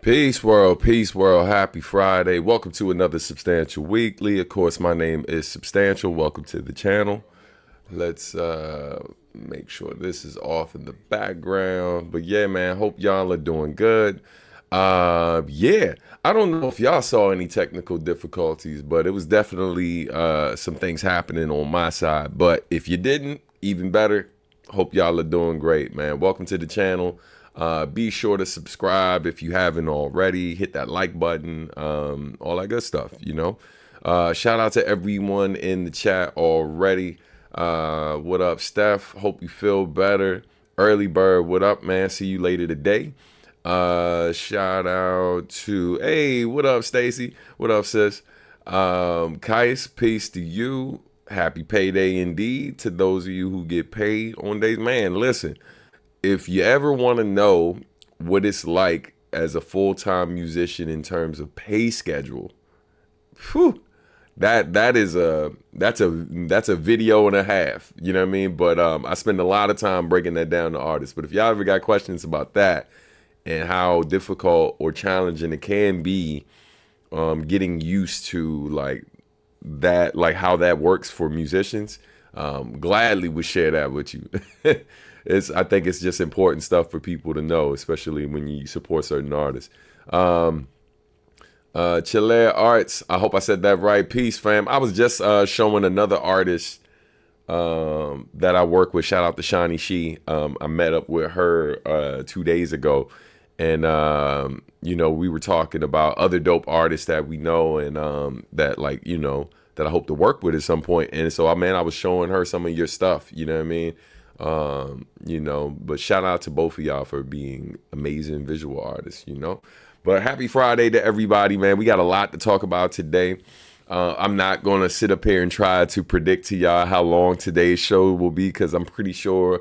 Peace world, happy Friday. Welcome to another Substantial Weekly. Of course, my name is Substantial. Welcome to the channel. Let's make sure this is off in the background. But yeah, man, hope y'all are doing good. Yeah, I don't know if y'all saw any technical difficulties, but it was definitely some things happening on my side. But if you didn't, even better. Hope y'all are doing great, man. Welcome to the channel. Be sure to subscribe if you haven't already. Hit that like button, all that good stuff, you know. Shout out to everyone in the chat already. What up, Steph? Hope you feel better. Early Bird, what up, man? See you later today. Shout out to, hey, what up, Stacy? What up, sis? Kais, peace to you. Happy payday indeed to those of you who get paid on days. Man, listen. If you ever want to know what it's like as a full-time musician in terms of pay schedule, whew, that's a video and a half, you know what I mean? But I spend a lot of time breaking that down to artists. But if y'all ever got questions about that and how difficult or challenging it can be, getting used to like that, like how that works for musicians, gladly would share that with you. I think it's just important stuff for people to know, especially when you support certain artists. Chile Arts, I hope I said that right. Peace, fam. I was just showing another artist that I work with. Shout out to Shani She. I met up with her 2 days ago. And, you know, we were talking about other dope artists that we know and that, like, you know, that I hope to work with at some point. And so, man, I was showing her some of your stuff. You know what I mean? You know, but shout out to both of y'all for being amazing visual artists, you know. But happy Friday to everybody, man. We got a lot to talk about today. I'm not going to sit up here and try to predict to y'all how long today's show will be, because I'm pretty sure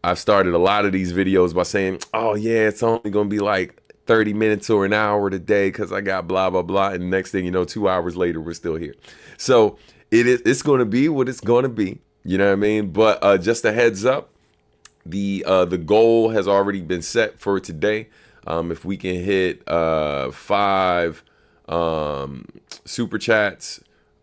I've started a lot of these videos by saying, oh, yeah, it's only going to be like 30 minutes or an hour today because I got blah, blah, blah. And the next thing you know, 2 hours later, we're still here. So it's going to be what it's going to be. You know what I mean? But just a heads up, the goal has already been set for today. If we can hit 5 super chats,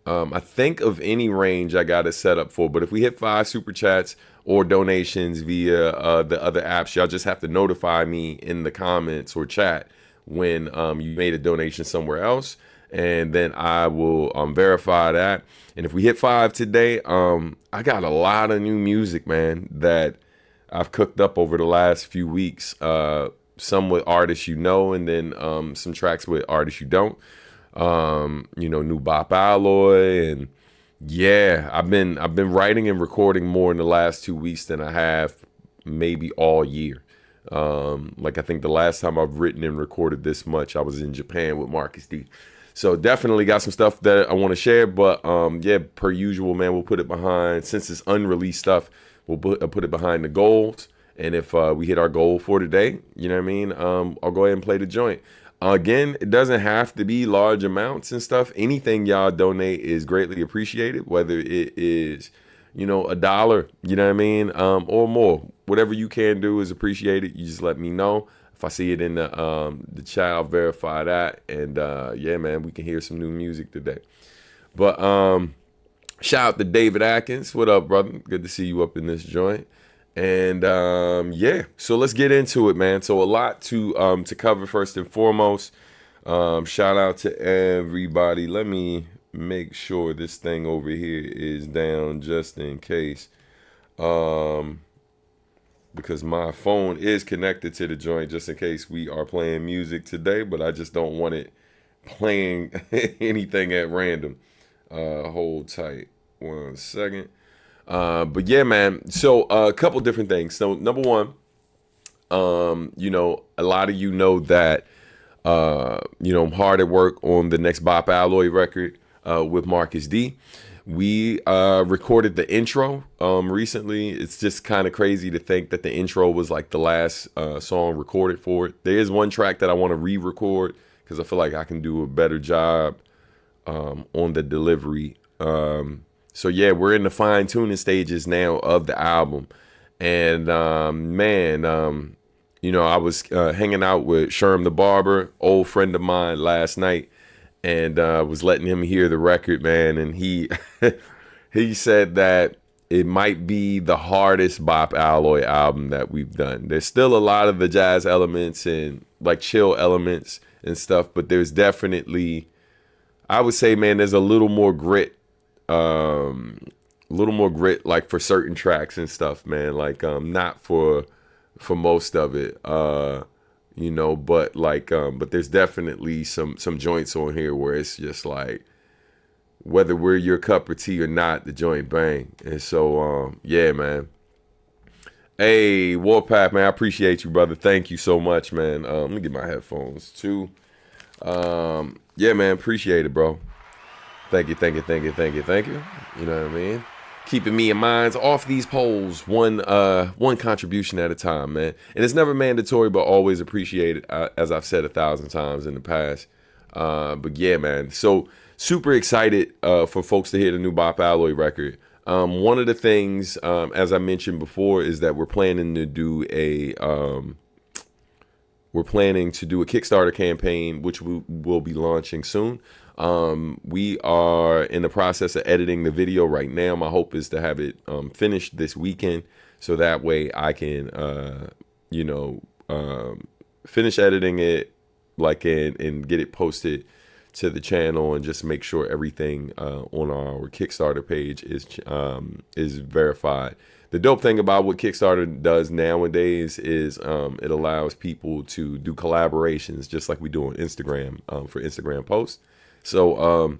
I think of any range I got it set up for. But if we hit 5 super chats or donations via the other apps, y'all just have to notify me in the comments or chat when you made a donation somewhere else. And then I will verify that. And if we hit 5 today, I got a lot of new music, man, that I've cooked up over the last few weeks. Some with artists you know, and then some tracks with artists you don't. You know, new Bop Alloy, and yeah, I've been writing and recording more in the last 2 weeks than I have maybe all year. Like I think the last time I've written and recorded this much, I was in Japan with Marcus D. So definitely got some stuff that I want to share, but yeah, per usual, man, we'll put it behind, since it's unreleased stuff, we'll put it behind the goals. And if we hit our goal for today, you know what I mean, I'll go ahead and play the joint. Again, it doesn't have to be large amounts and stuff. Anything y'all donate is greatly appreciated, whether it is, you know, $1, you know what I mean, or more. Whatever you can do is appreciated. You just let me know. If I see it in the chat, I'll verify that. And yeah, man, we can hear some new music today. But shout out to David Atkins. What up, brother? Good to see you up in this joint. And yeah, so let's get into it, man. So a lot to cover first and foremost. Shout out to everybody. Let me make sure this thing over here is down just in case. Because my phone is connected to the joint just in case we are playing music today, but I just don't want it playing anything at random. Hold tight 1 second. But yeah, man, so a couple different things. So number one, you know, a lot of you know that, you know, I'm hard at work on the next Bop Alloy record with Marcus D. We recorded the intro recently. It's just kind of crazy to think that the intro was like the last song recorded for it. There is one track that I want to re-record because I feel like I can do a better job on the delivery. So yeah, we're in the fine-tuning stages now of the album. And man, I was hanging out with Sherm the Barber, old friend of mine, last night, and was letting him hear the record, man. And he he said that it might be the hardest Bop Alloy album that we've done. There's still a lot of the jazz elements and like chill elements and stuff, but there's definitely, I would say, man, there's a little more grit, like for certain tracks and stuff, man. Like not for most of it, but like but there's definitely some joints on here where it's just like, whether we're your cup of tea or not, the joint bang. And so yeah, man. Hey, Warpath, man, I appreciate you, brother. Thank you so much, man. Let me get my headphones too. Yeah, man, appreciate it, bro. Thank you. You know what I mean? Keeping me and minds off these poles, one contribution at a time, man. And it's never mandatory, but always appreciated, as I've said 1,000 times in the past. But yeah, man. So super excited for folks to hear the new Bop Alloy record. One of the things, as I mentioned before, is that we're planning to do a Kickstarter campaign, which we will be launching soon. We are in the process of editing the video right now. My hope is to have it finished this weekend, so that way I can, finish editing it, like and get it posted to the channel, and just make sure everything on our Kickstarter page is verified. The dope thing about what Kickstarter does nowadays is it allows people to do collaborations, just like we do on Instagram for Instagram posts. So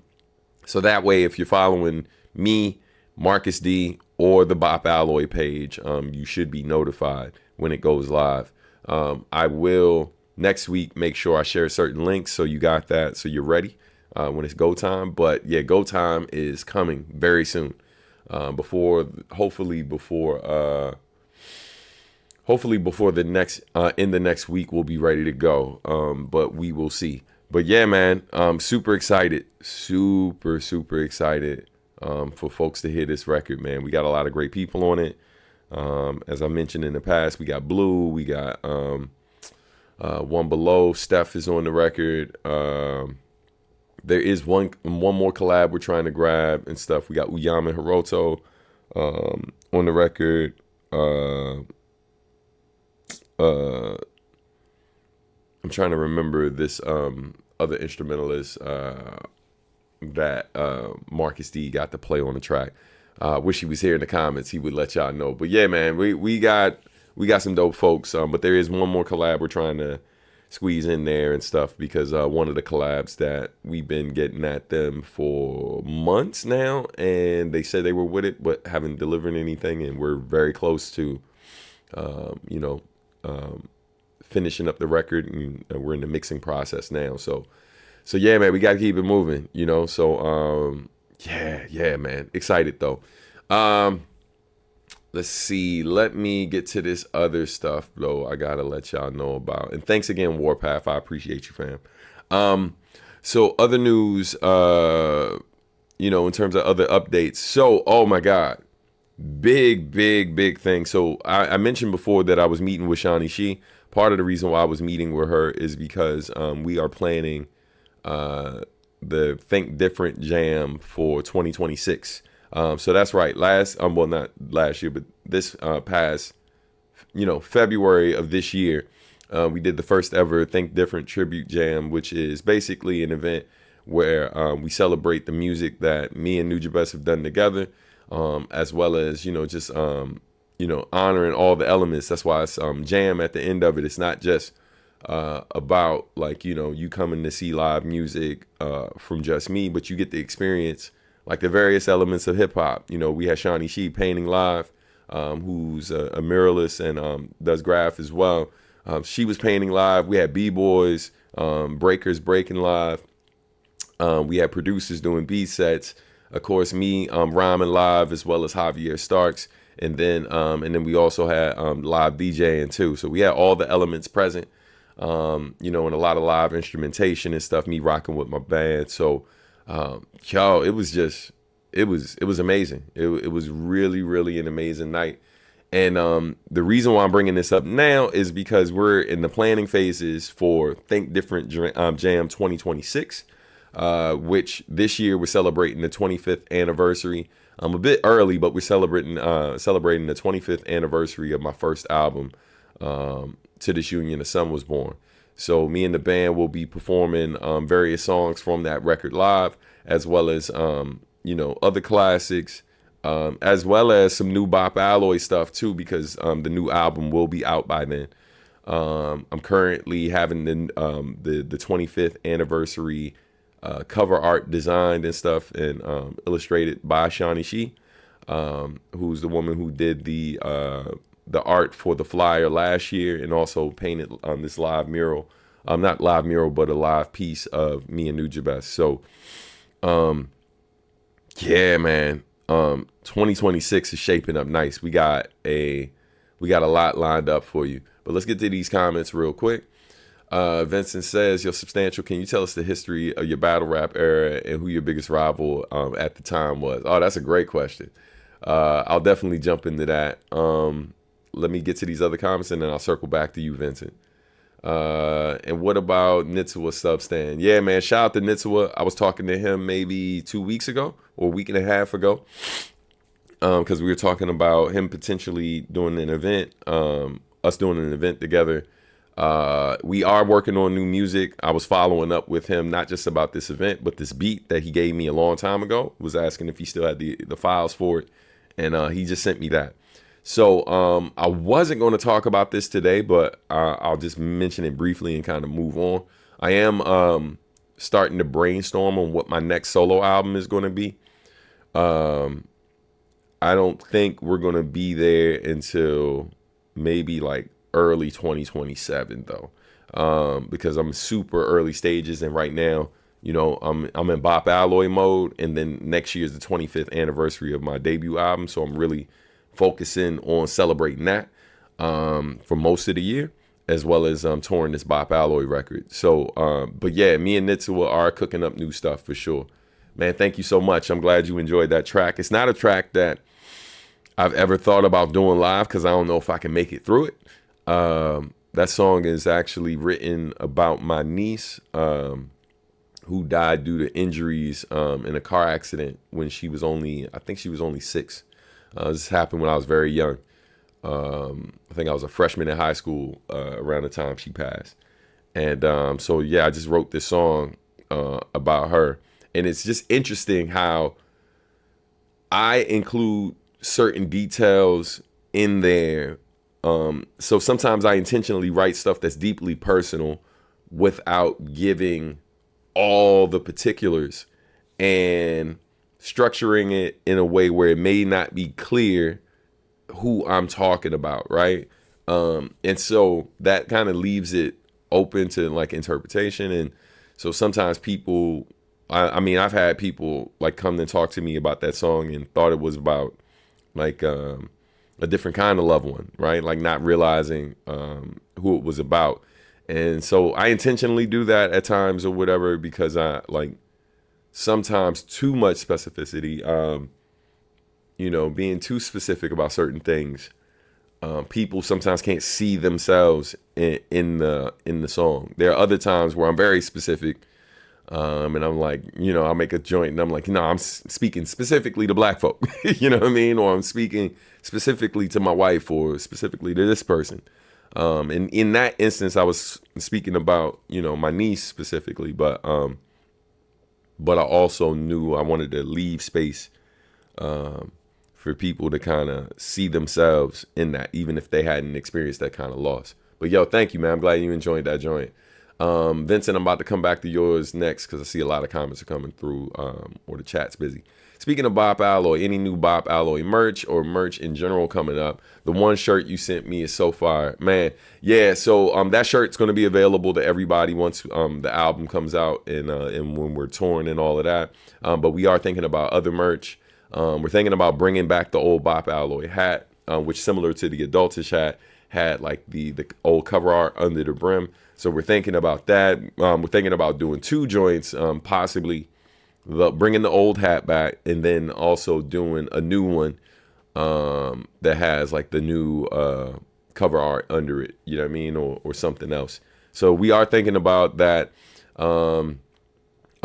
that way, if you're following me, Marcus D, or the Bop Alloy page, you should be notified when it goes live. I will next week make sure I share certain links, so you got that, so you're ready when it's go time. But yeah, go time is coming very soon. Hopefully before the next week we'll be ready to go. But we will see. But yeah, man, super excited, super excited for folks to hear this record, man. We got a lot of great people on it. As I mentioned in the past, we got Blue, we got One Below, Steph is on the record. There is one more collab we're trying to grab and stuff. We got Uyama and Hiroto on the record. I'm trying to remember this other instrumentalist that Marcus D got to play on the track. Wish he was here in the comments. He would let y'all know. But yeah, man, we got some dope folks. But there is one more collab we're trying to squeeze in there and stuff, because one of the collabs that we've been getting at them for months now, and they said they were with it but haven't delivered anything, and we're very close to finishing up the record, and we're in the mixing process now. So yeah, man, we got to keep it moving, so yeah, man, excited though. Let's see. Let me get to this other stuff, though, I got to let y'all know about. And thanks again, Warpath. I appreciate you, fam. So other news, in terms of other updates. So, oh, my God. Big thing. So I mentioned before that I was meeting with Shani Shi. Part of the reason why I was meeting with her is because we are planning the Think Different Jam for 2026. So that's right. Not last year, but this past, February of this year, we did the first ever Think Different Tribute Jam, which is basically an event where we celebrate the music that me and Nujabes have done together, as well as, honoring all the elements. That's why it's jam at the end of it. It's not just about you coming to see live music from just me, but you get to experience like the various elements of hip hop. We had Shani Shi painting live, who's a muralist and does graph as well. She was painting live. We had b-boys, breakers breaking live. We had producers doing beat sets. Of course, me rhyming live, as well as Javier Starks. And then we also had live DJing too. So we had all the elements present, and a lot of live instrumentation and stuff, me rocking with my band. So it was amazing. It was really an amazing night. And the reason why I'm bringing this up now is because we're in the planning phases for Think Different Jam 2026, which this year we're celebrating the 25th anniversary. I'm a bit early, but we're celebrating the 25th anniversary of my first album, To This Union, The Sun Was Born. So me and the band will be performing various songs from that record live, as well as other classics, as well as some new Bop Alloy stuff too, because the new album will be out by then. I'm currently having the 25th anniversary cover art designed and stuff, and illustrated by Shawnee She, who's the woman who did the art for the flyer last year, and also painted this live mural, not live mural, but a live piece of me and Nujabes. So, yeah, man, 2026 is shaping up nice. We got a lot lined up for you. But let's get to these comments real quick. Vincent says, "Yo, Substantial, can you tell us the history of your battle rap era and who your biggest rival at the time was?" Oh, that's a great question. I'll definitely jump into that. Let me get to these other comments, and then I'll circle back to you, Vincent. And what about Nitsuwa Substan? Yeah, man, shout out to Nitsuwa. I was talking to him maybe 2 weeks ago or a week and a half ago, because we were talking about him potentially doing an event, us doing an event together. We are working on new music. I was following up with him, not just about this event, but this beat that he gave me a long time ago. Was asking if he still had the files for it, and he just sent me that. So I wasn't going to talk about this today, but I'll just mention it briefly and kind of move on. I am starting to brainstorm on what my next solo album is going to be. I don't think we're going to be there until maybe like early 2027 though, because I'm super early stages, and right now, I'm in Bop Alloy mode, and then next year is the 25th anniversary of my debut album, so I'm really focusing on celebrating that for most of the year, as well as touring this Bop Alloy record. So, but yeah, me and Nitsuwa are cooking up new stuff for sure. Man, thank you so much. I'm glad you enjoyed that track. It's not a track that I've ever thought about doing live, because I don't know if I can make it through it. That song is actually written about my niece, who died due to injuries in a car accident when she was only 6. This happened when I was very young. I think I was a freshman in high school around the time she passed. And so, yeah, I just wrote this song about her. And it's just interesting how I include certain details in there. So sometimes I intentionally write stuff that's deeply personal without giving all the particulars, and structuring it in a way where it may not be clear who I'm talking about, right? And so that kind of leaves it open to like interpretation. And so sometimes people, I mean, I've had people like come and talk to me about that song and thought it was about like a different kind of loved one, right? Like not realizing who it was about. And so I intentionally do that at times or whatever, because I like sometimes too much specificity, being too specific about certain things. People sometimes can't see themselves in the song. There are other times where I'm very specific, and I'm like, I'll make a joint and I'm like, no, I'm speaking specifically to black folk, you know what I mean? Or I'm speaking specifically to my wife, or specifically to this person. And in that instance, I was speaking about, my niece specifically, but I also knew I wanted to leave space for people to kind of see themselves in that, even if they hadn't experienced that kind of loss. But yo, thank you, man. I'm glad you enjoyed that joint. Vincent, I'm about to come back to yours next, because I see a lot of comments are coming through, or the chat's busy. Speaking of Bop Alloy, any new Bop Alloy merch or merch in general coming up? The one shirt you sent me is so fire, man. Yeah, so that shirt's going to be available to everybody once the album comes out, and when we're touring and all of that. But we are thinking about other merch. We're thinking about bringing back the old Bop Alloy hat, which, similar to the adultish hat, had like the old cover art under the brim. So we're thinking about that. We're thinking about doing 2 joints, possibly bringing the old hat back, and then also doing a new one that has like the new cover art under it, you know what I mean, or something else. So we are thinking about that. Of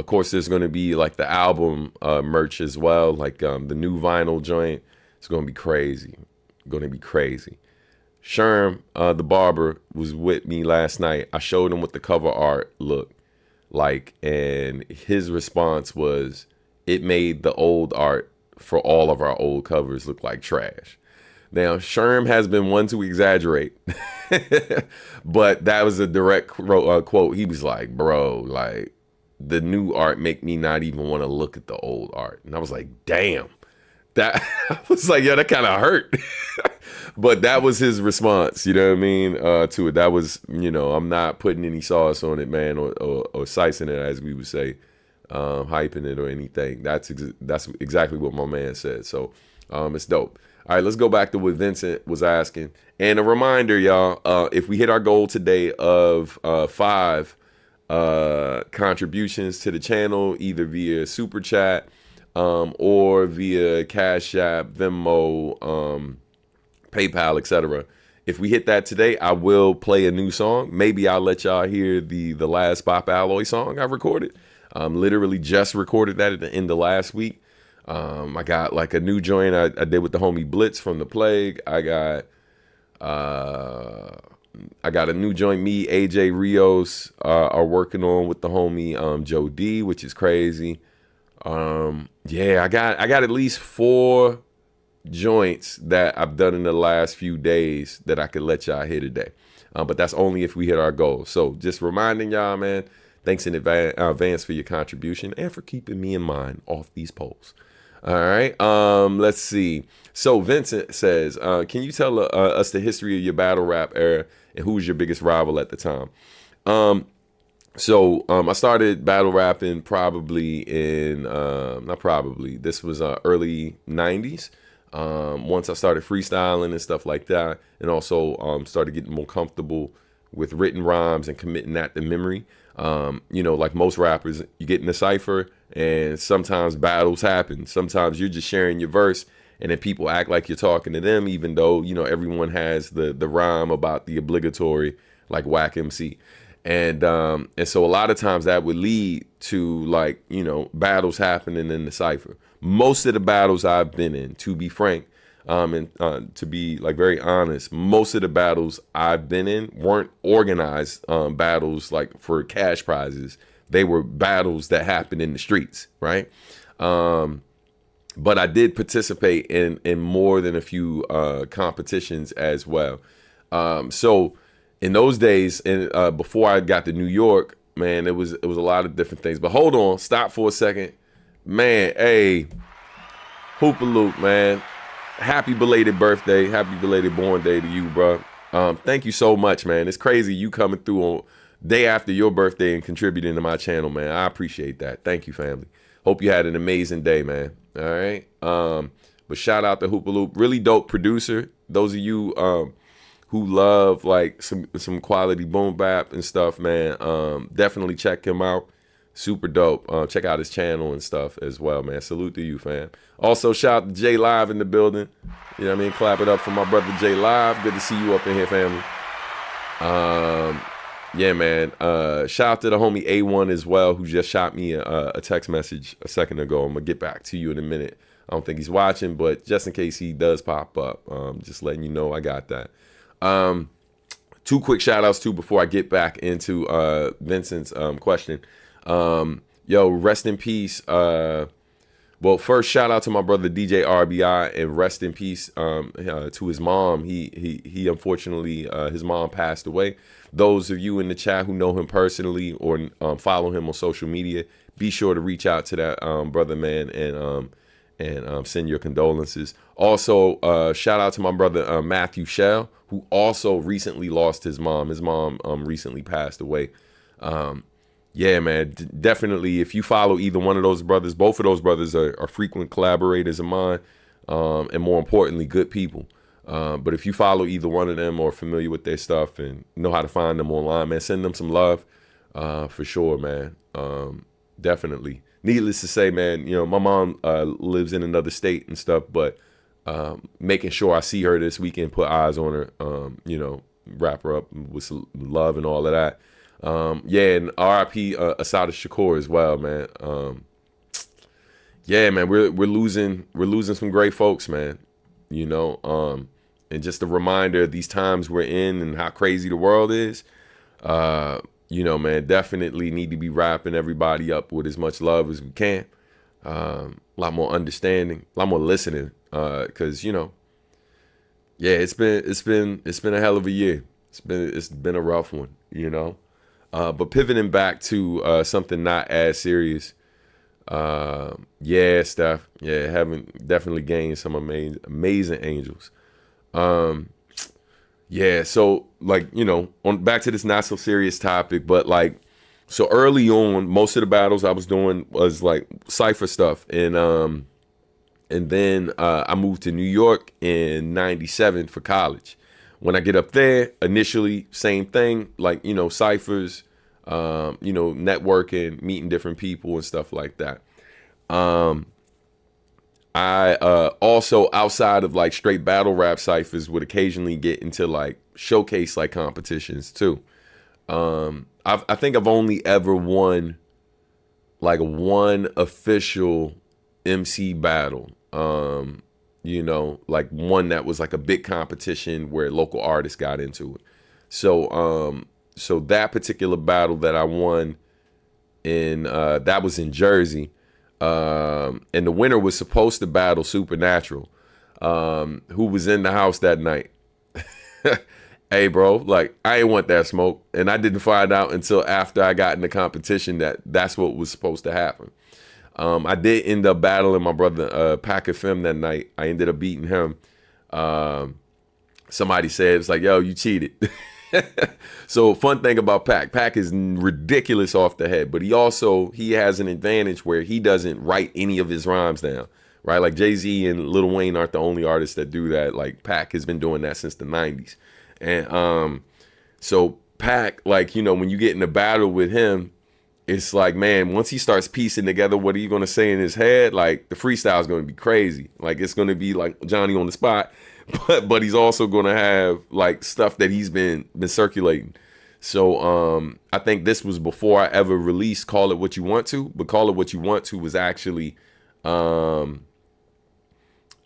course, there's going to be like the album merch as well, like the new vinyl joint. It's going to be crazy. Going to be crazy. Sherm, the barber, was with me last night. I showed him what the cover art looked like, and his response was, it made the old art for all of our old covers look like trash. Now, Sherm has been one to exaggerate, but that was a direct quote. He was like, bro, like, the new art make me not even want to look at the old art. And I was like, damn. That I was like, yeah, that kind of hurt. But that was his response, you know what I mean, to it. That was, you know, I'm not putting any sauce on it, man, or sicing it, as we would say, hyping it or anything. That's exactly what my man said. So it's dope. All right, let's go back to what Vincent was asking. And a reminder, y'all, if we hit our goal today of 5 contributions to the channel, either via Super Chat or via Cash App, Venmo, PayPal, etc. If we hit that today, I will play a new song. Maybe I'll let y'all hear the last Bop Alloy song I recorded. Literally just recorded that at the end of last week. I got like a new joint I did with the homie Blitz from The Plague. I got a new joint me, AJ Rios are working on with the homie Joe D, which is crazy. Yeah, I got at least 4 joints that I've done in the last few days that I could let y'all hear today. But that's only if we hit our goal. So just reminding y'all, man, thanks in advance for your contribution and for keeping me in mind off these polls. All right. Let's see. So Vincent says, can you tell us the history of your battle rap era and who was your biggest rival at the time? So I started battle rapping probably in, this was early 90s. Once I started freestyling and stuff like that, and also started getting more comfortable with written rhymes and committing that to memory. You know, like most rappers, you get in a cypher and sometimes battles happen. Sometimes you're just sharing your verse and then people act like you're talking to them, even though, you know, everyone has the rhyme about the obligatory, like whack MC. And so a lot of times that would lead to, like, you know, battles happening in the cypher. Most of the battles I've been in, to be frank, and to be like very honest, most of the battles I've been in weren't organized battles like for cash prizes. They were battles that happened in the streets, right? But I did participate in more than a few competitions as well. So in those days, and before I got to New York, man, it was a lot of different things. But hold on, stop for a second, man. Hey, Hoopaloop, man. Happy belated birthday, happy belated born day to you, bro. Thank you so much, man. It's crazy you coming through on day after your birthday and contributing to my channel, man. I appreciate that. Thank you, family. Hope you had an amazing day, man. All right. But shout out to Hoopaloop, really dope producer. Those of you who love like some quality boom bap and stuff, man, definitely check him out. Super dope. Check out his channel and stuff as well, man. Salute to you, fam. Also, shout out to J Live in the building. You know what I mean? Clap it up for my brother J Live. Good to see you up in here, family. Yeah, man. Shout out to the homie A1 as well, who just shot me a text message a second ago. I'm gonna get back to you in a minute. I don't think he's watching, but just in case he does pop up, just letting you know I got that. 2 quick shout outs too before I get back into Vincent's question. Yo, rest in peace. Well, first shout out to my brother DJ RBI, and rest in peace to his mom. He unfortunately his mom passed away. Those of you in the chat who know him personally or follow him on social media, be sure to reach out to that brother, man, and send your condolences. Also, shout out to my brother Matthew Shell, who also recently lost his mom. His mom recently passed away. Yeah, man, definitely. If you follow either one of those brothers, both of those brothers are frequent collaborators of mine, and more importantly, good people. But if you follow either one of them or familiar with their stuff and know how to find them online, man, send them some love, for sure, man. Definitely. Needless to say, man, you know, my mom lives in another state and stuff, but making sure I see her this weekend, put eyes on her, wrap her up with some love and all of that. Yeah, and RIP Asada Shakur as well, man. Yeah, man, we're losing some great folks, man. And just a reminder of these times we're in and how crazy the world is. Man, definitely need to be wrapping everybody up with as much love as we can. A lot more understanding, a lot more listening, because it's been a hell of a year. It's been a rough one, But pivoting back to something not as serious. Steph. Yeah, having definitely gained some amazing angels. So on back to this not so serious topic, but so early on, most of the battles I was doing was like cypher stuff, and then I moved to New York in '97 for college. When I get up there, initially same thing, ciphers, networking, meeting different people and stuff like that. I also, outside of straight battle rap ciphers, would occasionally get into showcase competitions too. I think I've only ever won one official MC battle. One that was a big competition where local artists got into it. So that particular battle that I won that was in Jersey. And the winner was supposed to battle Supernatural, who was in the house that night. Hey, bro, I ain't want that smoke. And I didn't find out until after I got in the competition that's what was supposed to happen. I did end up battling my brother, Pac FM that night. I ended up beating him. Somebody said, it's yo, you cheated. So fun thing about Pac is ridiculous off the head, but he has an advantage where he doesn't write any of his rhymes down, right? Like Jay-Z and Lil Wayne aren't the only artists that do that. Pac has been doing that since the 90s. And so Pac, when you get in a battle with him, it's man, once he starts piecing together what are you going to say in his head, the freestyle is going to be crazy. It's going to be Johnny on the spot. But he's also going to have stuff that he's been circulating. So I think this was before I ever released Call It What You Want To, but Call It What You Want To was actually Call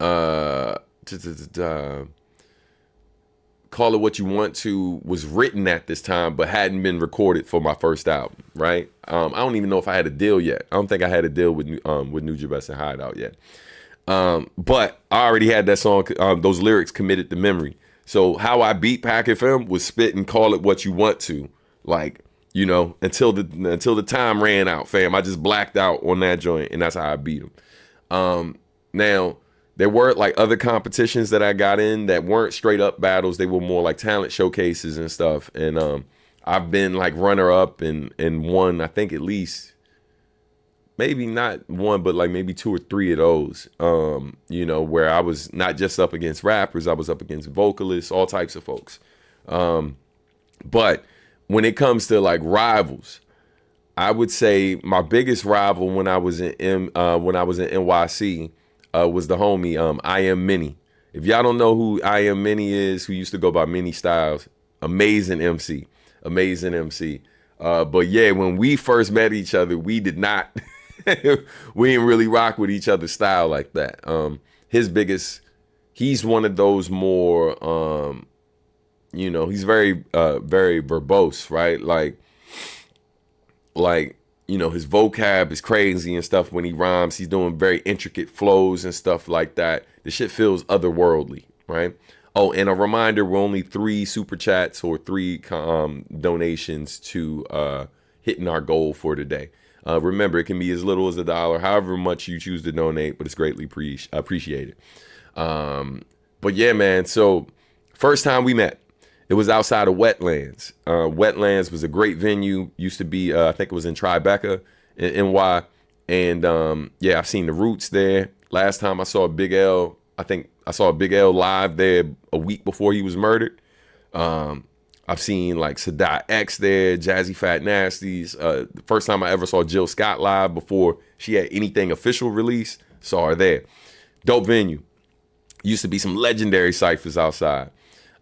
It What You Want To was written at this time, but hadn't been recorded for my first album, right? I don't even know if I had a deal yet. I don't think I had a deal with Nujabes Best and Hideout yet. But I already had that song, those lyrics committed to memory. So how I beat Pac FM was spit and Call It What You Want To, until the time ran out, fam. I just blacked out on that joint, and that's how I beat him. Now there were other competitions that I got in that weren't straight up battles. They were more talent showcases and stuff. And I've been runner up and won, I think at least, maybe not one, but maybe 2 or 3 of those, where I was not just up against rappers, I was up against vocalists, all types of folks. But when it comes to rivals, I would say my biggest rival when I was in NYC was the homie I Am Mini. If y'all don't know who I Am Mini is, who used to go by Mini Styles, amazing MC. But yeah, when we first met each other, we did not. We didn't really rock with each other's style like that. He's one of those more, he's very, very verbose, right? His vocab is crazy and stuff when he rhymes. He's doing very intricate flows and stuff like that. The shit feels otherworldly, right? Oh, and a reminder, we're only 3 super chats or 3 donations to hitting our goal for today. Remember, it can be as little as $1, however much you choose to donate, but it's greatly appreciated. But yeah, man, so first time we met, it was outside of Wetlands. Wetlands was a great venue, used to be, I think it was in Tribeca in NY. And I've seen the Roots there. Last time I saw Big L, I think I saw Big L live there a week before he was murdered. I've seen Sadat X there, Jazzy Fat Nasties. The first time I ever saw Jill Scott live before she had anything official released, saw her there. Dope venue. Used to be some legendary ciphers outside.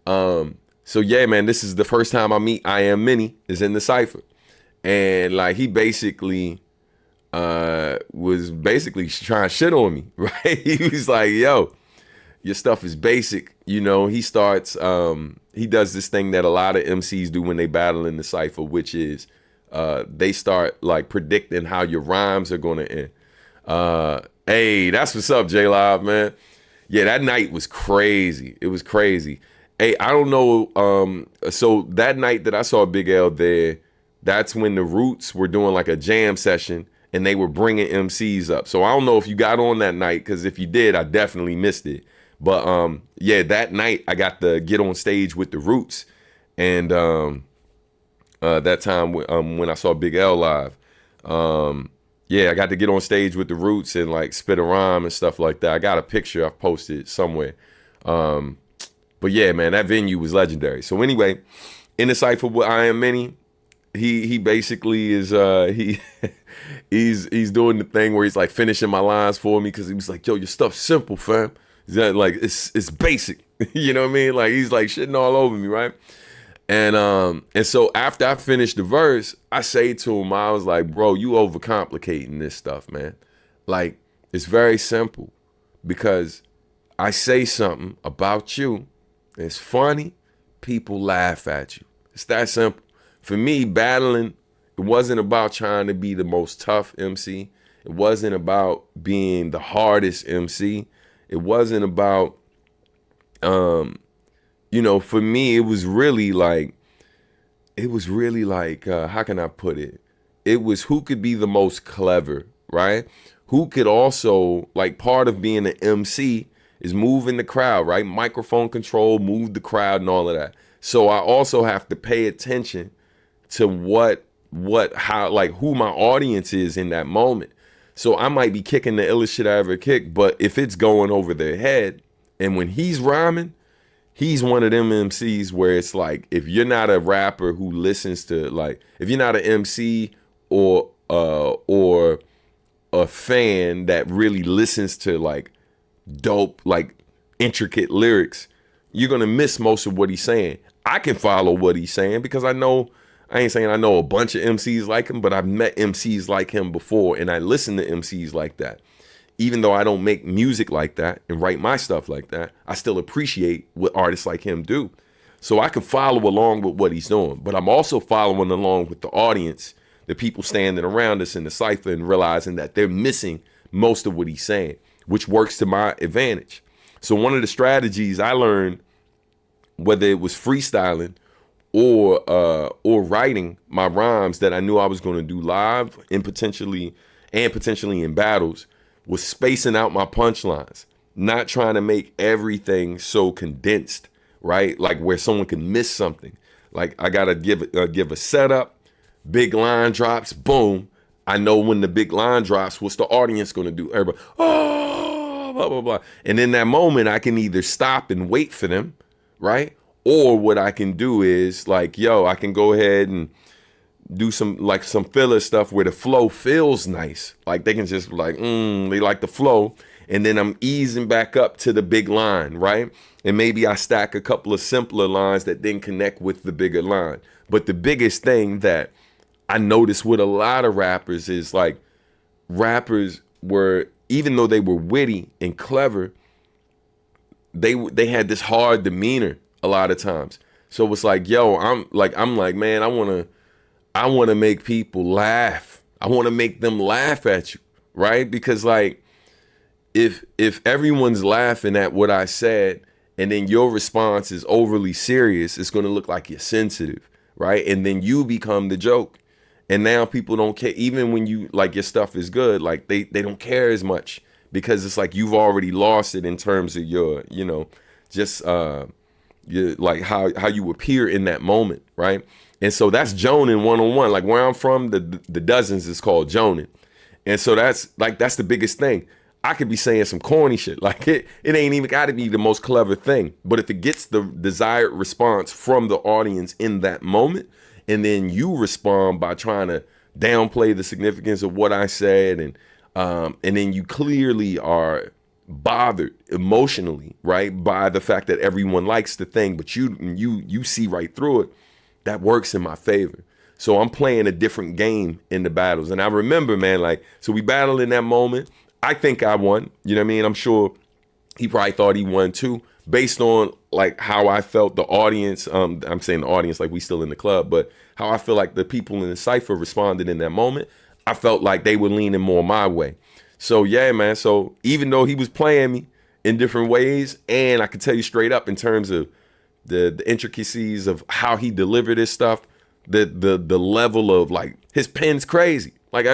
So yeah, man, this is the first time I meet I Am Many is in the cipher. And like he basically was basically trying to shit on me, right? He was like, yo, your stuff is basic. You know, he starts, he does this thing that a lot of MCs do when they battle in the cipher, which is they start like predicting how your rhymes are going to end. Hey, that's what's up, J-Live, man. Yeah, that night was crazy. It was crazy. Hey, I don't know. So that night that I saw Big L there, that's when the Roots were doing like a jam session and they were bringing MCs up. So I don't know if you got on that night, because if you did, I definitely missed it. But yeah, that night I got to get on stage with the Roots, and that time when I saw Big L live, yeah, I got to get on stage with the Roots and like spit a rhyme and stuff like that. I got a picture I've posted somewhere. But yeah, man, that venue was legendary. So anyway, in the cipher with I Am Many, he basically is he's doing the thing where he's like finishing my lines for me, because he was like, yo, your stuff's simple, fam. Is that like it's basic? You know what I mean? Like he's like shitting all over me, right? And so after I finished the verse, I say to him, I was like, bro, you overcomplicating this stuff, man. Like, it's very simple, because I say something about you, it's funny, people laugh at you. It's that simple. For me, battling, it wasn't about trying to be the most tough MC. It wasn't about being the hardest MC. It wasn't about, you know, for me, it was really like, how can I put it? It was who could be the most clever, right? Who could also, like, part of being an MC is moving the crowd, right? Microphone control, move the crowd and all of that. So I also have to pay attention to how, like, who my audience is in that moment. So I might be kicking the illest shit I ever kicked, but if it's going over their head, and when he's rhyming, he's one of them MCs where it's like, if you're not a rapper who listens to, like, if you're not an MC or a fan that really listens to like dope, like intricate lyrics, you're gonna miss most of what he's saying. I can follow what he's saying because I ain't saying I know a bunch of MCs like him, but I've met MCs like him before, and I listen to MCs like that. Even though I don't make music like that and write my stuff like that, I still appreciate what artists like him do. So I can follow along with what he's doing, but I'm also following along with the audience, the people standing around us in the cipher, and realizing that they're missing most of what he's saying, which works to my advantage. So one of the strategies I learned, whether it was freestyling or writing my rhymes that I knew I was going to do live and potentially in battles, was spacing out my punchlines, not trying to make everything so condensed, right? Like where someone can miss something. Like I gotta give a setup, big line drops, boom. I know when the big line drops, what's the audience gonna do? Everybody, oh, blah, blah, blah. And in that moment, I can either stop and wait for them, right? Or what I can do is like, yo, I can go ahead and do some filler stuff where the flow feels nice. Like they can just like, they like the flow. And then I'm easing back up to the big line, right? And maybe I stack a couple of simpler lines that then connect with the bigger line. But the biggest thing that I noticed with a lot of rappers is like, rappers were, even though they were witty and clever, they had this hard demeanor a lot of times. So it's like, yo, I'm like, man, I want to make people laugh. I want to make them laugh at you, right? Because like, if everyone's laughing at what I said and then your response is overly serious, it's going to look like you're sensitive, right? And then you become the joke. And now people don't care. Even when you like your stuff is good, like they don't care as much, because it's like you've already lost it in terms of your, you know, just your, like how you appear in that moment, right? And so that's Jonin one-on-one. Like where I'm from, the dozens is called Jonin. And so that's the biggest thing. I could be saying some corny shit. Like it ain't even got to be the most clever thing. But if it gets the desired response from the audience in that moment, and then you respond by trying to downplay the significance of what I said, and then you clearly are bothered emotionally, right, by the fact that everyone likes the thing, but you see right through it, that works in my favor. So I'm playing a different game in the battles. And I remember, man, like, so we battled in that moment. I think I won. You know what I mean? I'm sure he probably thought he won too, based on like how I felt the audience. I'm saying the audience like we still in the club, but how I feel like the people in the cypher responded in that moment. I felt like they were leaning more my way. So yeah, man. So even though he was playing me in different ways, and I can tell you straight up in terms of the intricacies of how he delivered his stuff, the level of like his pen's crazy. Like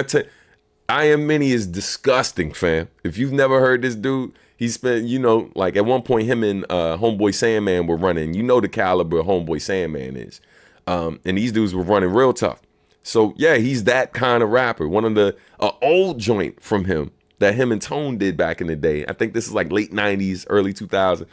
I Am Many is disgusting, fam. If you've never heard this dude, he spent, you know, like at one point him and Homeboy Sandman were running. You know the caliber of Homeboy Sandman is. And these dudes were running real tough. So yeah, he's that kind of rapper. One of the old joint from him that him and Tone did back in the day. I think this is like late 90s, early 2000s.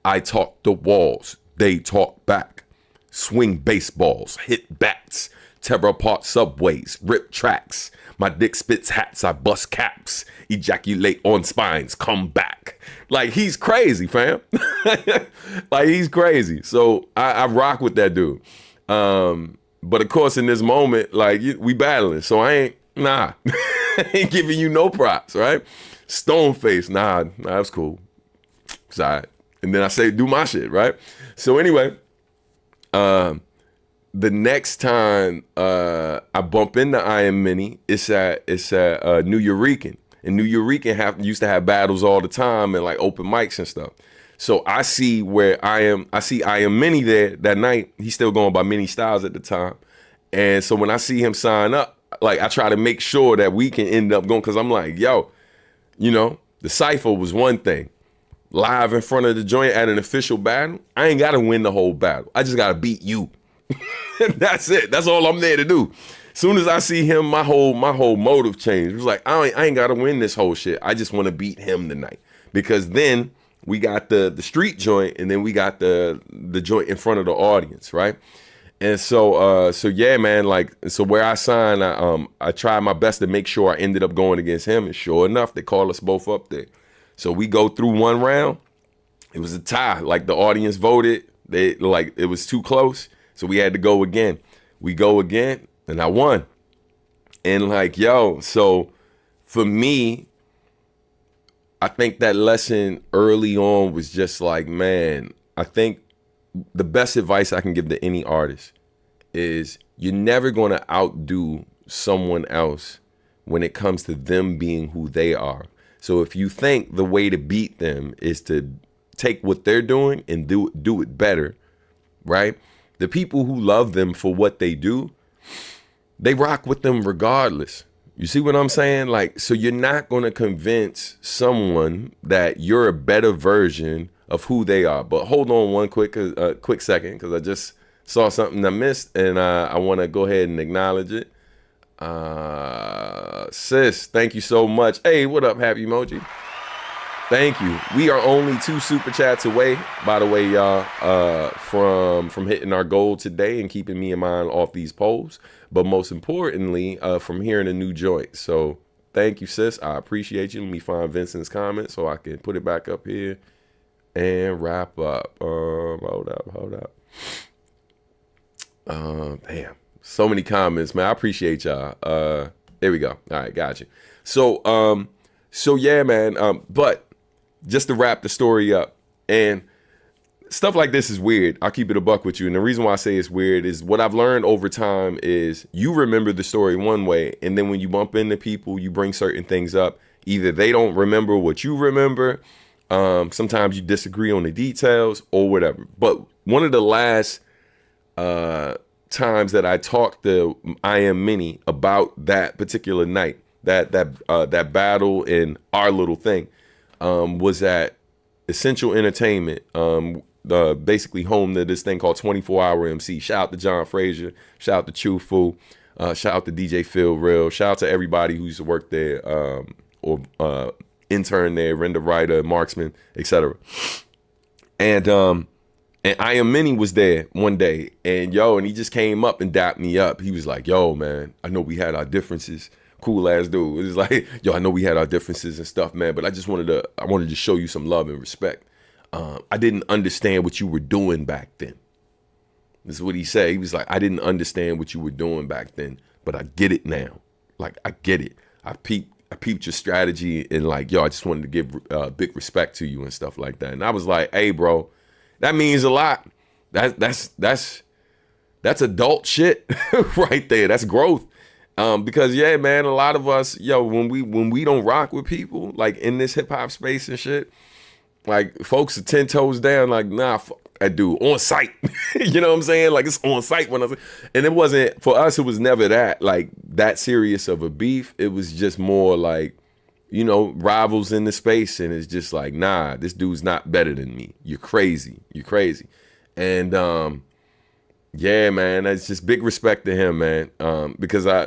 I talk the walls, they talk back. Swing baseballs, hit bats, tear apart subways, rip tracks. My dick spits hats, I bust caps, ejaculate on spines, come back. Like, he's crazy, fam. Like, he's crazy. So I rock with that dude. But of course, in this moment, like, we battling. So I ain't giving you no props, right? Stone face, that's cool. It's all right. And then I say, do my shit, right? So anyway, the next time I bump into I Am Many, it's at New Eurekan. And New Eurekan used to have battles all the time and like open mics and stuff. So I see I Am Many there that night. He's still going by Many Styles at the time. And so when I see him sign up, like I try to make sure that we can end up going, because I'm like, yo, you know, the cypher was one thing. Live in front of the joint at an official battle, I ain't got to win the whole battle. I just got to beat you. That's it. That's all I'm there to do. Soon as I see him, my whole motive changed. It was like, I ain't got to win this whole shit. I just want to beat him tonight. Because then we got the street joint, and then we got the joint in front of the audience, right? And so yeah, man, like, so where I signed, I tried my best to make sure I ended up going against him. And sure enough, they called us both up there. So we go through one round. It was a tie. Like, the audience voted. They like, it was too close. So we had to go again. We go again, and I won. And like, yo, so for me, I think that lesson early on was just like, man, I think the best advice I can give to any artist is you're never going to outdo someone else when it comes to them being who they are. So if you think the way to beat them is to take what they're doing and do it better, right? The people who love them for what they do, they rock with them regardless. You see what I'm saying? Like, so you're not going to convince someone that you're a better version of who they are. But hold on one quick second, because I just saw something I missed, and I want to go ahead and acknowledge it. Sis, thank you so much. Hey, what up, happy emoji? Thank you. We are only 2 super chats away, by the way, y'all, from hitting our goal today and keeping me and mine off these polls. But most importantly, from hearing a new joint. So thank you, sis. I appreciate you. Let me find Vincent's comment so I can put it back up here and wrap up. Hold up. Damn. So many comments, man. I appreciate y'all. There we go. All right, got you. So yeah, man. But just to wrap the story up, and stuff like this is weird. I'll keep it a buck with you. And the reason why I say it's weird is what I've learned over time is you remember the story one way, and then when you bump into people, you bring certain things up. Either they don't remember what you remember. Sometimes you disagree on the details or whatever. But one of the last times that I talked to I Am Many about that particular night, that battle and our little thing, was at Essential Entertainment, basically home to this thing called 24-Hour MC. Shout out to John Frazier, shout out to Chufu, shout out to DJ Phil Real, shout out to everybody who used to work there, or intern there, render writer, marksman, etc. And I Am Many was there one day, and he just came up and dapped me up. He was like, yo, man, I know we had our differences. cool ass dude. It was like, yo, I know we had our differences and stuff, man, but I wanted to show you some love and respect. I didn't understand what you were doing back then. This is what he said. He was like, I didn't understand what you were doing back then, but I get it now. Like, I get it. I peeped your strategy, and like, yo, I just wanted to give big respect to you and stuff like that. And I was like, hey, bro, that means a lot. That's adult shit right there. That's growth. Because yeah, man, a lot of us, yo, when we don't rock with people like in this hip hop space and shit, like folks are 10 toes down, like, nah, fuck that dude on site. You know what I'm saying? Like, it's on site when and it wasn't, for us, it was never that serious of a beef. It was just more like, you know, rivals in the space, and it's just like, nah, this dude's not better than me. You're crazy. And yeah, man, it's just big respect to him, man. Because I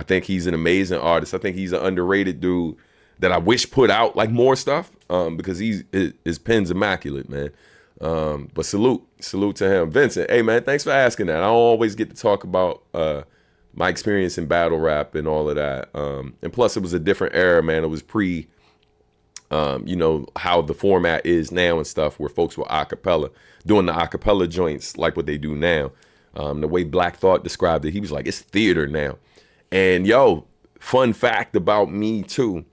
think he's an amazing artist. I think he's an underrated dude that I wish put out like more stuff. Because his pen's immaculate, man. But salute to him. Vincent, hey man, thanks for asking that. I don't always get to talk about my experience in battle rap and all of that. And plus it was a different era, man. It was pre you know, how the format is now and stuff, where folks were acapella, doing the acapella joints like what they do now. The way Black Thought described it, he was like, it's theater now. And yo, fun fact about me too,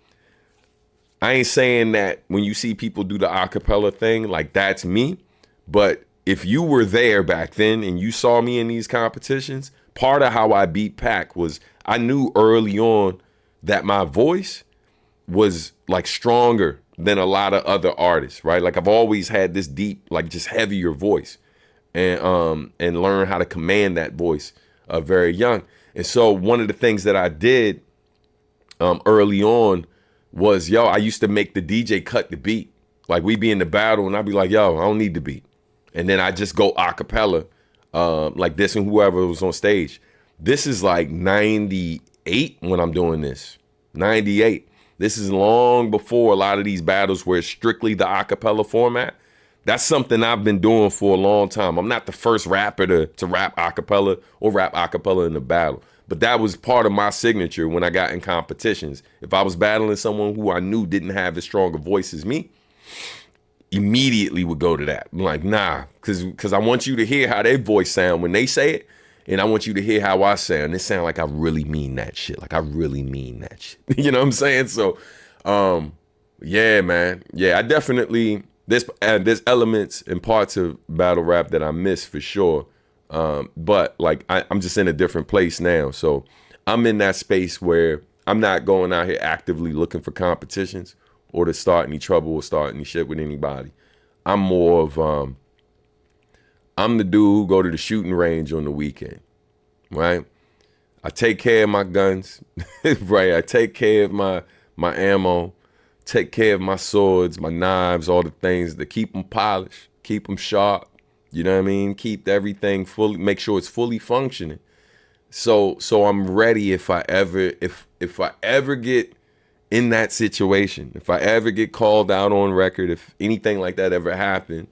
I ain't saying that when you see people do the acapella thing, like that's me. But if you were there back then and you saw me in these competitions, part of how I beat Pac was I knew early on that my voice was like stronger than a lot of other artists, right? Like I've always had this deep, like just heavier voice, and learn how to command that voice very young. And so one of the things that I did early on was, yo, I used to make the DJ cut the beat. Like we'd be in the battle and I'd be like, yo, I don't need the beat. And then I just go a cappella, like this and whoever was on stage. This is like 98 when I'm doing this, 98. This is long before a lot of these battles where it's strictly the a cappella format. That's something I've been doing for a long time. I'm not the first rapper to rap a cappella or rap a cappella in the battle. But that was part of my signature when I got in competitions. If I was battling someone who I knew didn't have as strong a voice as me, immediately would go to that. I'm like, nah, because I want you to hear how their voice sound when they say it, and I want you to hear how I sound. It sound like I really mean that shit. Like I really mean that shit. You know what I'm saying? So, yeah, man. Yeah, I definitely, there's elements and parts of battle rap that I miss for sure. But like I'm just in a different place now. So I'm in that space where I'm not going out here actively looking for competitions or to start any trouble or start any shit with anybody. I'm more of I'm the dude who go to the shooting range on the weekend, right? I take care of my guns, right? I take care of my ammo, take care of my swords, my knives, all the things that keep them polished, keep them sharp. You know what I mean? Keep everything fully, make sure it's fully functioning. So I'm ready if I ever get in that situation, if I ever get called out on record, if anything like that ever happened,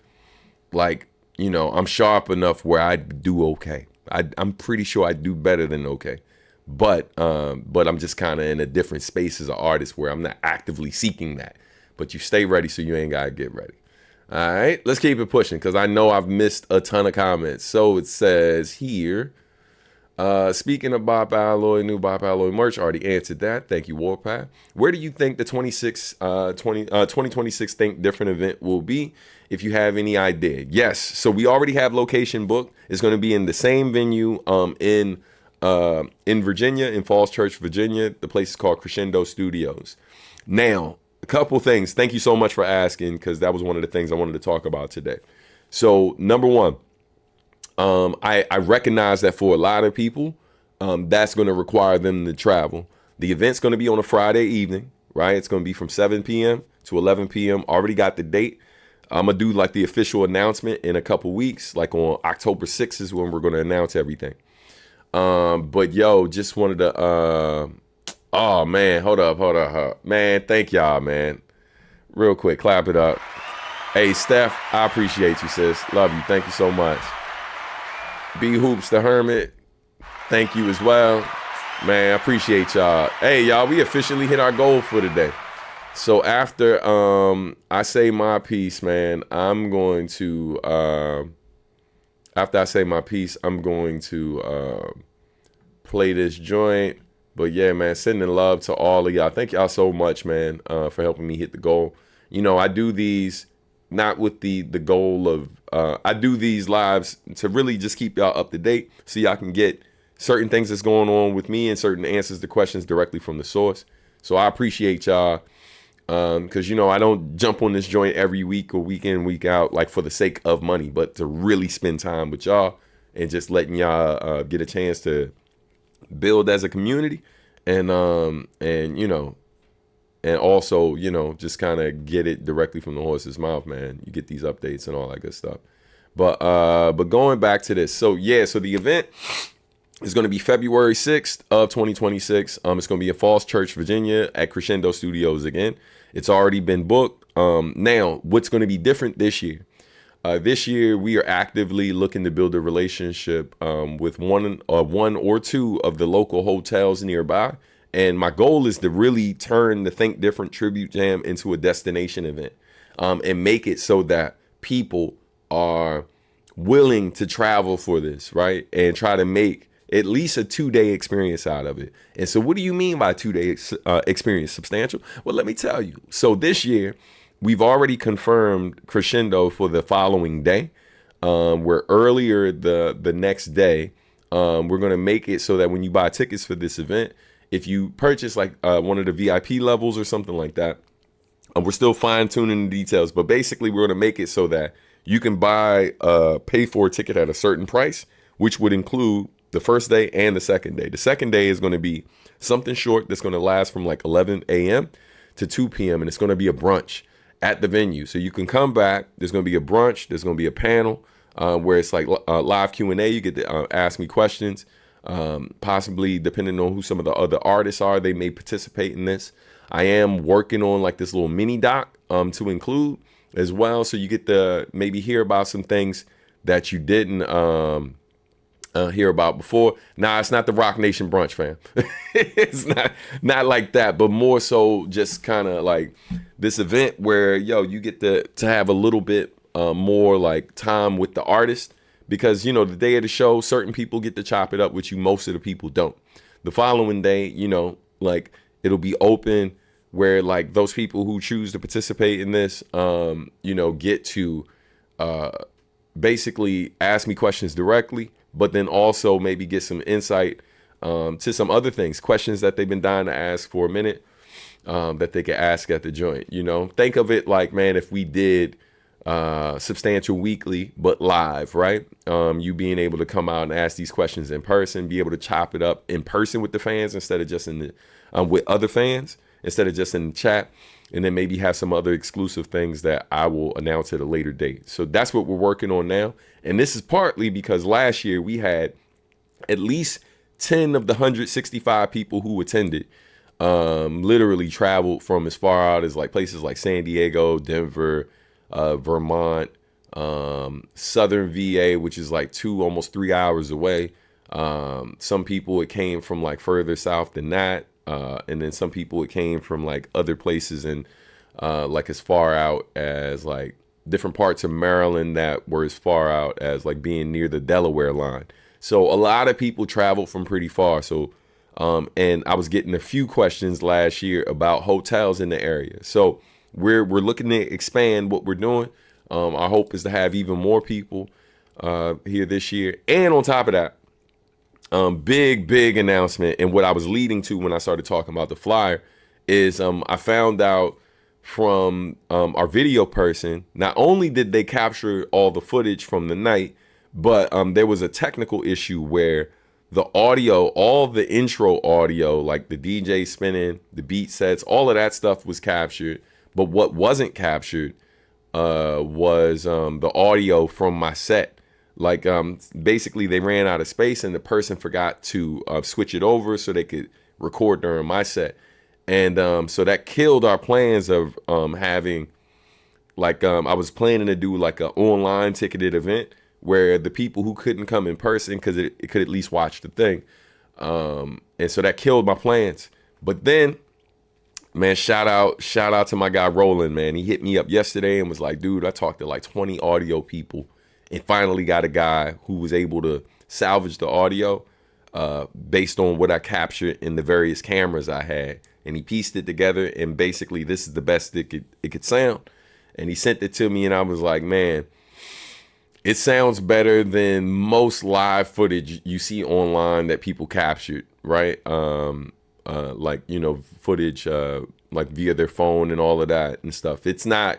like, you know, I'm sharp enough where I do okay. I'm pretty sure I do better than okay. But I'm just kind of in a different space as an artist where I'm not actively seeking that. But you stay ready so you ain't got to get ready. All right, let's keep it pushing because I know I've missed a ton of comments. So it says here, speaking of Bop Alloy, new Bop Alloy merch, already answered that. Thank you, Warpath. Where do you think the 2026 Think Different event will be, if you have any idea? Yes, so we already have location booked. It's going to be in the same venue in Virginia, in Falls Church, Virginia. The place is called Crescendo Studios. Now, a couple things. Thank you so much for asking, because that was one of the things I wanted to talk about today. So number one, I recognize that for a lot of people, that's going to require them to travel. The event's going to be on a Friday evening, right? It's going to be from 7 p.m. to 11 p.m. Already got the date. I'm going to do like the official announcement in a couple weeks, like on October 6th is when we're going to announce everything. But yo, just wanted to, oh man, hold up. Man, thank y'all, man. Real quick, clap it up. Hey, Steph, I appreciate you, sis. Love you. Thank you so much. B Hoops the Hermit, thank you as well. Man, I appreciate y'all. Hey, y'all, we officially hit our goal for today. So after I say my piece, man, I'm going to after I say my piece, I'm going to play this joint. But yeah, man, sending love to all of y'all. Thank y'all so much, man, for helping me hit the goal. You know, I do these not with the goal of I do these lives to really just keep y'all up to date so y'all can get certain things that's going on with me and certain answers to questions directly from the source. So I appreciate y'all. Because, you know, I don't jump on this joint every week or week in, week out, like for the sake of money, but to really spend time with y'all and just letting y'all get a chance to build as a community and you know, and also, you know, just kind of get it directly from the horse's mouth, man. You get these updates and all that good stuff. But going back to this. So, yeah, so the event is going to be February 6th of 2026. It's going to be in Falls Church, Virginia at Crescendo Studios again. It's already been booked. Now, what's going to be different this year? This year, we are actively looking to build a relationship with one or two of the local hotels nearby. And my goal is to really turn the Think Different Tribute Jam into a destination event and make it so that people are willing to travel for this, right? And try to make at least a 2-day experience out of it. And so what do you mean by 2-day experience? Substantial? Well, let me tell you. So this year, we've already confirmed Crescendo for the following day. Where earlier the next day, we're going to make it so that when you buy tickets for this event, if you purchase like one of the VIP levels or something like that, we're still fine tuning the details, but basically we're going to make it so that you can pay for a ticket at a certain price, which would include the first day and the second day. The second day is going to be something short that's going to last from like 11 a.m. to 2 p.m. and it's going to be a brunch at the venue. So you can come back. There's going to be a brunch. There's going to be a panel where it's like live Q&A. You get to ask me questions. Possibly, depending on who some of the other artists are, they may participate in this. I am working on like this little mini doc to include as well. So you get to maybe hear about some things that you didn't hear about before. Nah, it's not the Rock Nation brunch, fam. It's not like that, but more so just kind of like this event where, you get to have a little bit more like time with the artist. Because, you know, the day of the show, certain people get to chop it up with you. Most of the people don't. The following day, you know, like it'll be open where like those people who choose to participate in this, you know, get to basically ask me questions directly, but then also maybe get some insight to some other things, questions that they've been dying to ask for a minute that they could ask at the joint. You know, think of it like, man, if we did Substantial Weekly, but live, right? You being able to come out and ask these questions in person, be able to chop it up in person with the fans instead of just in the with other fans instead of just in the chat, and then maybe have some other exclusive things that I will announce at a later date. So that's what we're working on now, and this is partly because last year we had at least 10 of the 165 people who attended literally traveled from as far out as like places like San Diego, Denver, Vermont, Southern VA, which is like almost 3 hours away. Some people it came from like further south than that, and then some people it came from like other places and like as far out as like different parts of Maryland that were as far out as like being near the Delaware line. So a lot of people traveled from pretty far. So and I was getting a few questions last year about hotels in the area. So we're looking to expand what we're doing. Our hope is to have even more people here this year. And on top of that, big announcement. And what I was leading to when I started talking about the flyer is I found out from our video person, not only did they capture all the footage from the night, but there was a technical issue where the audio, all the intro audio, like the DJ spinning, the beat sets, all of that stuff was captured. But what wasn't captured was the audio from my set. Like basically they ran out of space and the person forgot to switch it over so they could record during my set. And so that killed our plans of having like I was planning to do like an online ticketed event where the people who couldn't come in person because it could at least watch the thing And so that killed my plans. But then, man, shout out to my guy Roland, man. He hit me up yesterday and was like, dude, I talked to like 20 audio people and finally got a guy who was able to salvage the audio based on what I captured in the various cameras I had. And he pieced it together, and basically this is the best it could sound. And he sent it to me, and I was like, man, it sounds better than most live footage you see online that people captured, right? Like, you know, footage like via their phone and all of that and stuff. It's not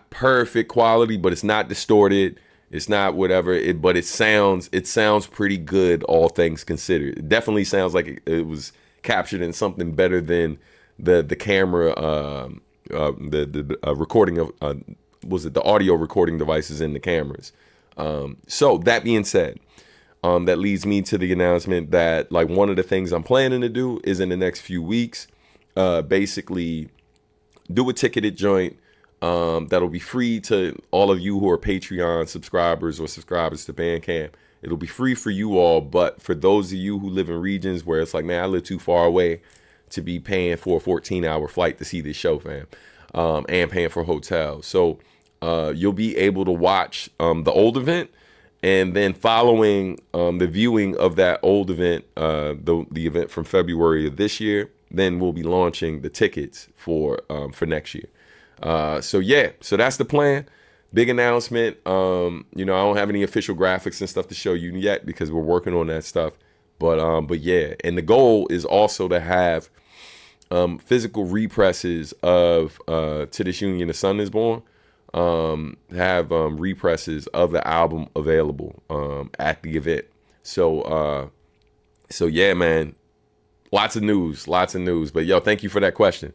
perfect quality, but it's not distorted. It's not whatever. But it sounds pretty good, all things considered. It definitely sounds like it was captured in something better than the camera, the recording of was it the audio recording devices in the cameras. So that being said, that leads me to the announcement that like one of the things I'm planning to do is in the next few weeks, basically do a ticketed joint that'll be free to all of you who are Patreon subscribers or subscribers to Bandcamp. It'll be free for you all, but for those of you who live in regions where it's like, man, I live too far away to be paying for a 14-hour flight to see this show, fam, and paying for hotels. So you'll be able to watch the old event, and then following the viewing of that old event, the event from February of this year, then we'll be launching the tickets for next year. So that's the plan. Big announcement. You know, I don't have any official graphics and stuff to show you yet because we're working on that stuff. But yeah, and the goal is also to have physical represses of To This Union the Sun Is Born. Have represses of the album available at the event. So yeah, man. Lots of news. But yo, thank you for that question.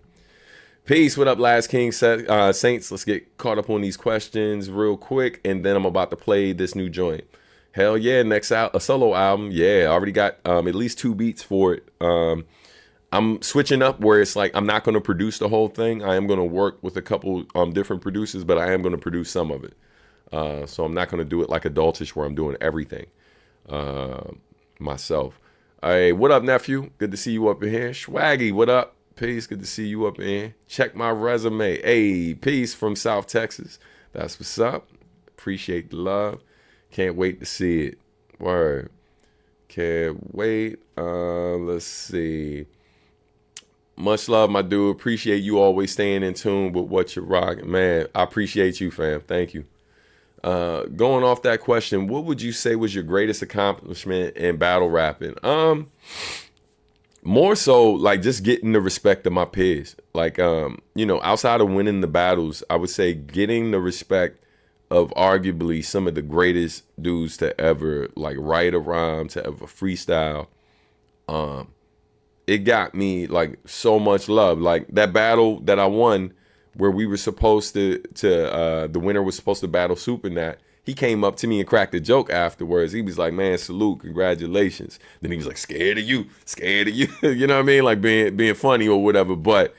Peace. What up, Last King Saints? Let's get caught up on these questions real quick, and then I'm about to play this new joint. Hell yeah, next out a solo album. Yeah, I already got at least 2 beats for it. I'm switching up where it's like I'm not going to produce the whole thing. I am going to work with a couple different producers, but I am going to produce some of it. So I'm not going to do it like Adultish where I'm doing everything myself. Hey, what up, nephew? Good to see you up in here. Swaggy, what up? Peace. Good to see you up in here. Check my resume. Hey, peace from South Texas. That's what's up. Appreciate the love. Can't wait to see it. Word. Can't wait. Let's see. Much love, my dude. Appreciate you always staying in tune with what you're rocking. Man, I appreciate you, fam. Thank you. Going off that question, what would you say was your greatest accomplishment in battle rapping? More so like just getting the respect of my peers. Like, you know, outside of winning the battles, I would say getting the respect of arguably some of the greatest dudes to ever like write a rhyme, to ever freestyle. It got me like so much love. Like that battle that I won where we were supposed to the winner was supposed to battle Supernat. He came up to me and cracked a joke afterwards. He was like, man, salute, congratulations. Then he was like, scared of you. You know what I mean? Like being funny or whatever. But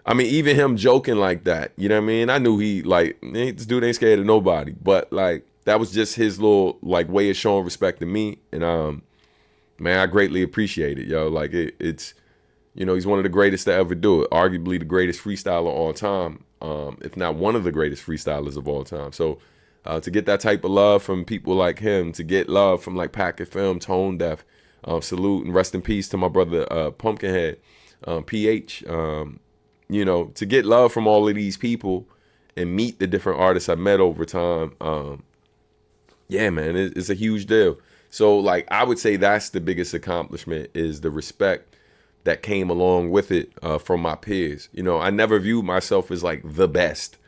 I mean, even him joking like that, you know what I mean? I knew he like, this dude ain't scared of nobody. But like, that was just his little like way of showing respect to me. And man, I greatly appreciate it, yo. Like it's, you know, he's one of the greatest to ever do it. Arguably the greatest freestyler of all time, if not one of the greatest freestylers of all time. So to get that type of love from people like him, to get love from like Packet Film, Tone Deaf, salute and rest in peace to my brother Pumpkinhead, PH. You know, to get love from all of these people and meet the different artists I met over time. Yeah, man, it's a huge deal. So like I would say that's the biggest accomplishment, is the respect that came along with it from my peers. You know, I never viewed myself as like the best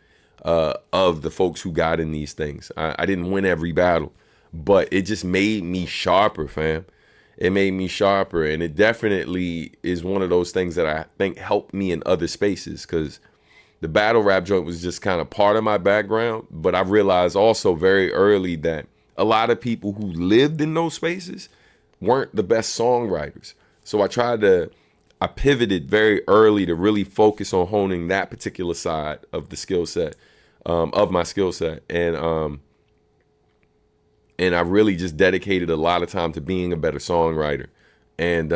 of the folks who got in these things. I didn't win every battle, but it just made me sharper, fam. It made me sharper, and it definitely is one of those things that I think helped me in other spaces, because the battle rap joint was just kind of part of my background, but I realized also very early that a lot of people who lived in those spaces weren't the best songwriters. So I pivoted very early to really focus on honing that particular side of the skill set, of my skill set. And I really just dedicated a lot of time to being a better songwriter. And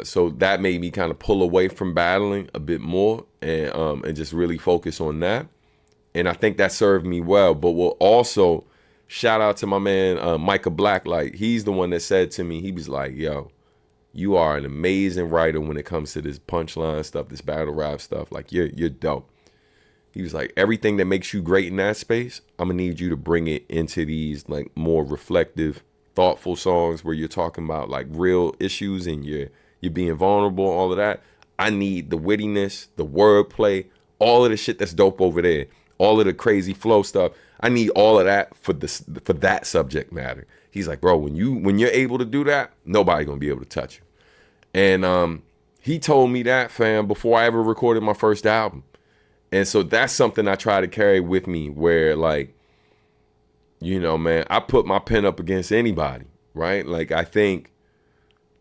so that made me kind of pull away from battling a bit more, and just really focus on that. And I think that served me well. But will also shout out to my man Micah Black. Like, he's the one that said to me, he was like, yo, you are an amazing writer when it comes to this punchline stuff, this battle rap stuff. Like, you're dope. He was like, everything that makes you great in that space, I'm gonna need you to bring it into these like more reflective, thoughtful songs where you're talking about like real issues and you're being vulnerable, all of that. I need the wittiness, the wordplay, all of the shit that's dope over there, all of the crazy flow stuff. I need all of that for that subject matter. He's like, bro, when you're able to do that, nobody gonna be able to touch you. And he told me that, fam, before I ever recorded my first album. And so that's something I try to carry with me, where like, you know, man, I put my pen up against anybody, right? Like, I think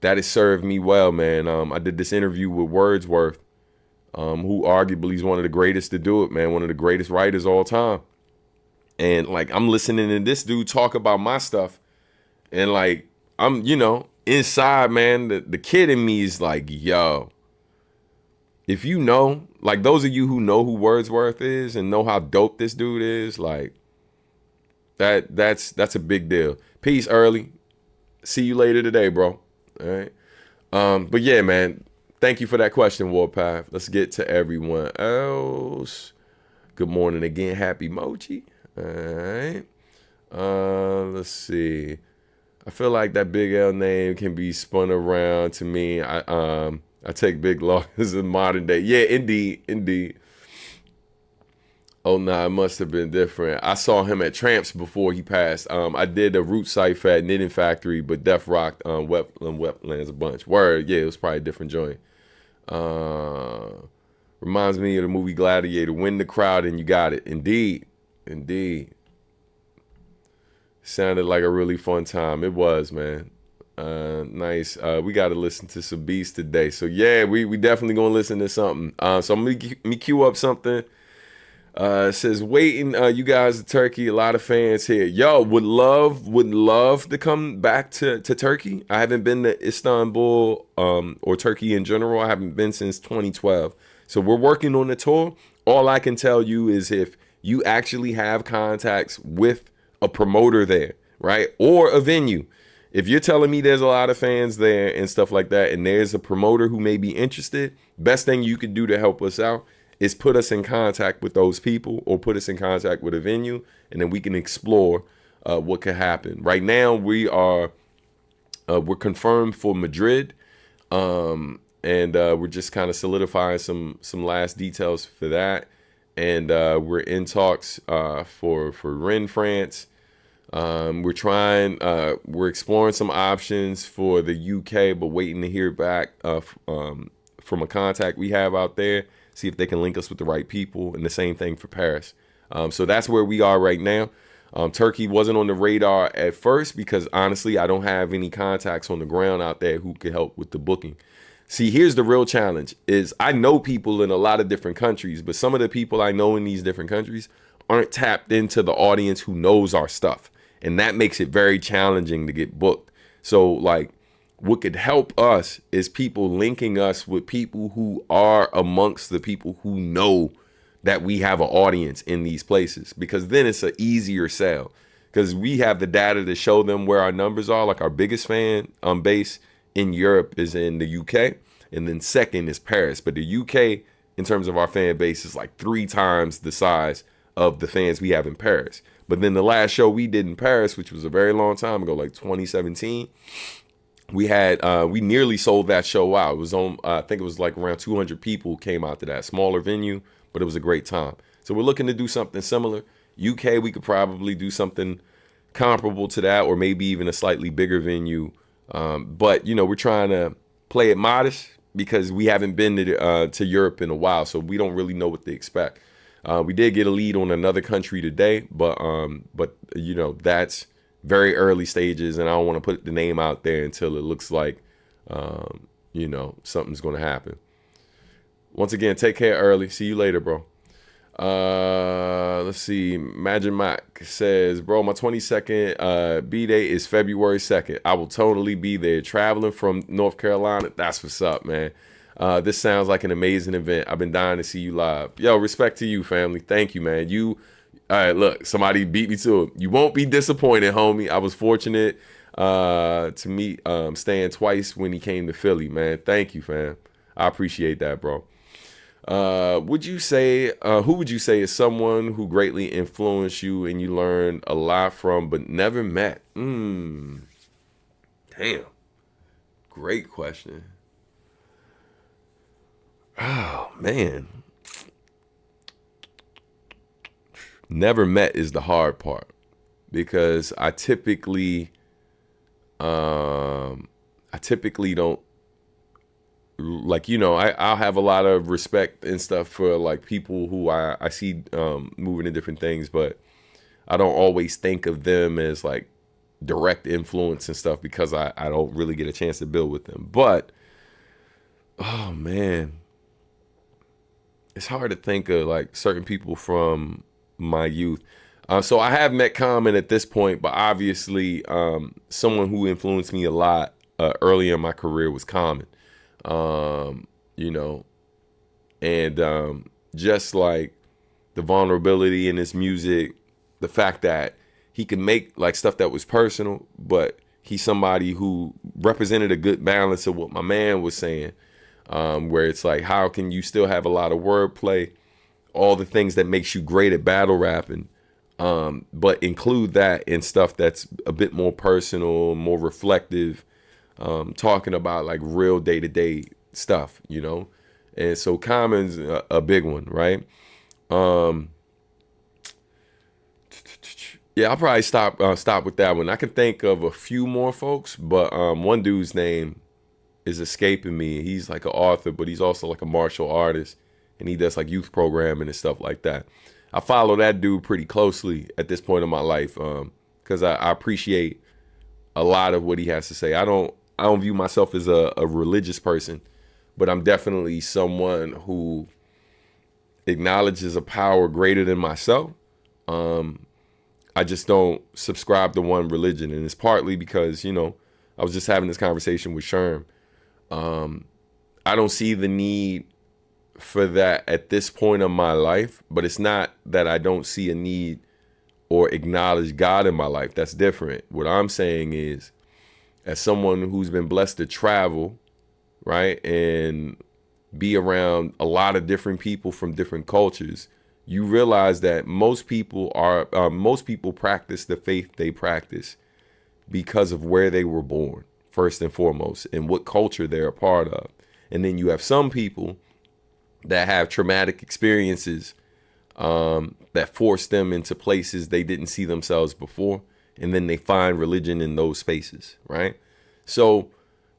that has served me well, man. I did this interview with Wordsworth, who arguably is one of the greatest to do it, man, one of the greatest writers of all time. And like, I'm listening to this dude talk about my stuff, and like, I'm, you know, inside, man, the kid in me is like, yo, if you know, like those of you who know who Wordsworth is and know how dope this dude is, like that's a big deal. Peace, Early. See you later today, bro. All right. But yeah, man, thank you for that question, Warpath. Let's get to everyone else. Good morning again. Happy Mochi. All right. Let's see. I feel like that Big L name can be spun around to me. I take big losses in modern day. Yeah, indeed. Oh, nah, it must have been different. I saw him at Tramps before he passed. I did a root cipher at Knitting Factory, but Def rocked Wetlands a bunch. Word, yeah, it was probably a different joint. Reminds me of the movie Gladiator. Win the crowd and you got it. Indeed. Sounded like a really fun time. It was, man. Nice. We got to listen to some beats today. So yeah, we definitely gonna listen to something. So I'm gonna queue up something. It says waiting. You guys to Turkey. A lot of fans here. Yo, would love to come back to Turkey. I haven't been to Istanbul or Turkey in general. I haven't been since 2012. So we're working on the tour. All I can tell you is if you actually have contacts with a promoter there, right, or a venue. If you're telling me there's a lot of fans there and stuff like that, and there's a promoter who may be interested, best thing you could do to help us out is put us in contact with those people or put us in contact with a venue, and then we can explore what could happen. Right now, we're confirmed for Madrid, and we're just kind of solidifying some last details for that. And we're in talks for Rennes, France. We're exploring some options for the UK, but waiting to hear back from a contact we have out there, see if they can link us with the right people, and the same thing for Paris. So that's where we are right now. Turkey wasn't on the radar at first because honestly, I don't have any contacts on the ground out there who could help with the booking. See, here's the real challenge is I know people in a lot of different countries, but some of the people I know in these different countries aren't tapped into the audience who knows our stuff. And that makes it very challenging to get booked. So like what could help us is people linking us with people who are amongst the people who know that we have an audience in these places, because then it's an easier sell because we have the data to show them where our numbers are. Like our biggest fan base in Europe is in the UK, and then second is Paris. But the UK, in terms of our fan base, is like 3 times the size of the fans we have in Paris. But then the last show we did in Paris, which was a very long time ago, like 2017, we nearly sold that show out. It was on, I think it was like around 200 people came out to that smaller venue, but it was a great time. So we're looking to do something similar. UK, we could probably do something comparable to that, or maybe even a slightly bigger venue. But, you know, we're trying to play it modest because we haven't been to Europe in a while, so we don't really know what to expect. We did get a lead on another country today, but you know, that's very early stages, and I don't want to put the name out there until it looks like, you know, something's going to happen. Once again, take care, Early. See you later, bro. Let's see. Imagine Mac says, bro, my 22nd B-Day is February 2nd. I will totally be there. Traveling from North Carolina. That's what's up, man. This sounds like an amazing event. I've been dying to see you live. Yo, respect to you, family. Thank you, man. All right, look, somebody beat me to it. You won't be disappointed, homie. I was fortunate to meet Stan twice when he came to Philly, man. Thank you, fam. I appreciate that, bro. Who would you say is someone who greatly influenced you and you learned a lot from but never met? Damn. Great question. Oh, man. Never met is the hard part because I typically don't, like, I'll have a lot of respect and stuff for like people who I see moving in different things, but I don't always think of them as like direct influence and stuff because I don't really get a chance to build with them. But oh man, it's hard to think of like certain people from my youth. So I have met Common at this point, but obviously someone who influenced me a lot early in my career was Common. Just like the vulnerability in his music, the fact that he could make like stuff that was personal, but he's somebody who represented a good balance of what my man was saying, where it's like, how can you still have a lot of wordplay, all the things that makes you great at battle rapping, but include that in stuff that's a bit more personal, more reflective, talking about like real day-to-day stuff, and so Common's a big one, right? Yeah, I'll probably stop with that one. I can think of a few more folks, but one dude's name is escaping me. He's like an author, but he's also like a martial artist, and he does like youth programming and stuff like that. I follow that dude pretty closely at this point in my life because I appreciate a lot of what he has to say. I don't view myself as a religious person, but I'm definitely someone who acknowledges a power greater than myself. I just don't subscribe to one religion, and it's partly because I was just having this conversation with Sherm. I don't see the need for that at this point in my life, but it's not that I don't see a need or acknowledge God in my life. That's different. What I'm saying is, as someone who's been blessed to travel, right, and be around a lot of different people from different cultures, you realize that most people practice the faith they practice because of where they were born, first and foremost, and what culture they're a part of. And then you have some people that have traumatic experiences that force them into places they didn't see themselves before, and then they find religion in those spaces, right? So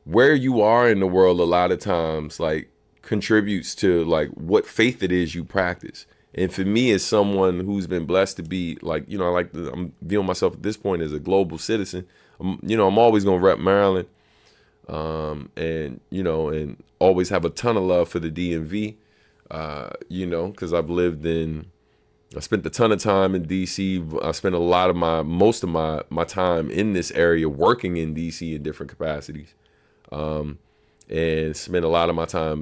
where you are in the world a lot of times like contributes to like what faith it is you practice. And for me, as someone who's been blessed to be like, I'm viewing myself at this point as a global citizen. I'm always gonna rep Maryland, and always have a ton of love for the DMV. Because I spent a ton of time in DC. I spent most of my time in this area working in DC in different capacities, and spent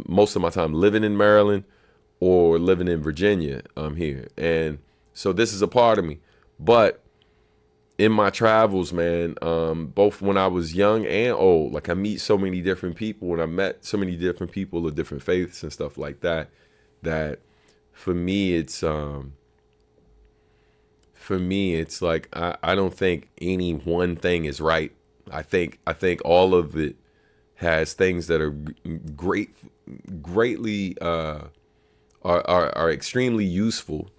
most of my time living in Maryland or living in Virginia here. And so this is a part of me. But in my travels, man, both when I was young and old, like I meet so many different people, and I met so many different people of different faiths and stuff like that, that for me it's like I don't think any one thing is right. I think all of it has things that are greatly are extremely useful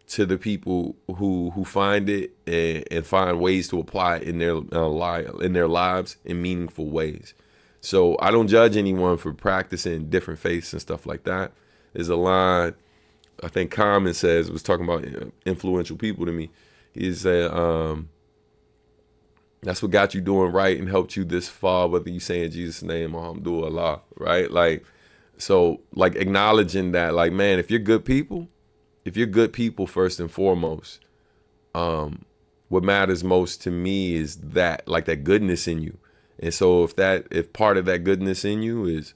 to the people who find it and find ways to apply it in their lives in meaningful ways. So I don't judge anyone for practicing different faiths and stuff like that. There's a line I think Common was talking about influential people to me. He said, that's what got you doing right and helped you this far, whether you say in Jesus' name or Alhamdulillah, right? Like, so like acknowledging that, like, man, if you're good people if you're good people first and foremost, what matters most to me is that, like, that goodness in you. And so if part of that goodness in you is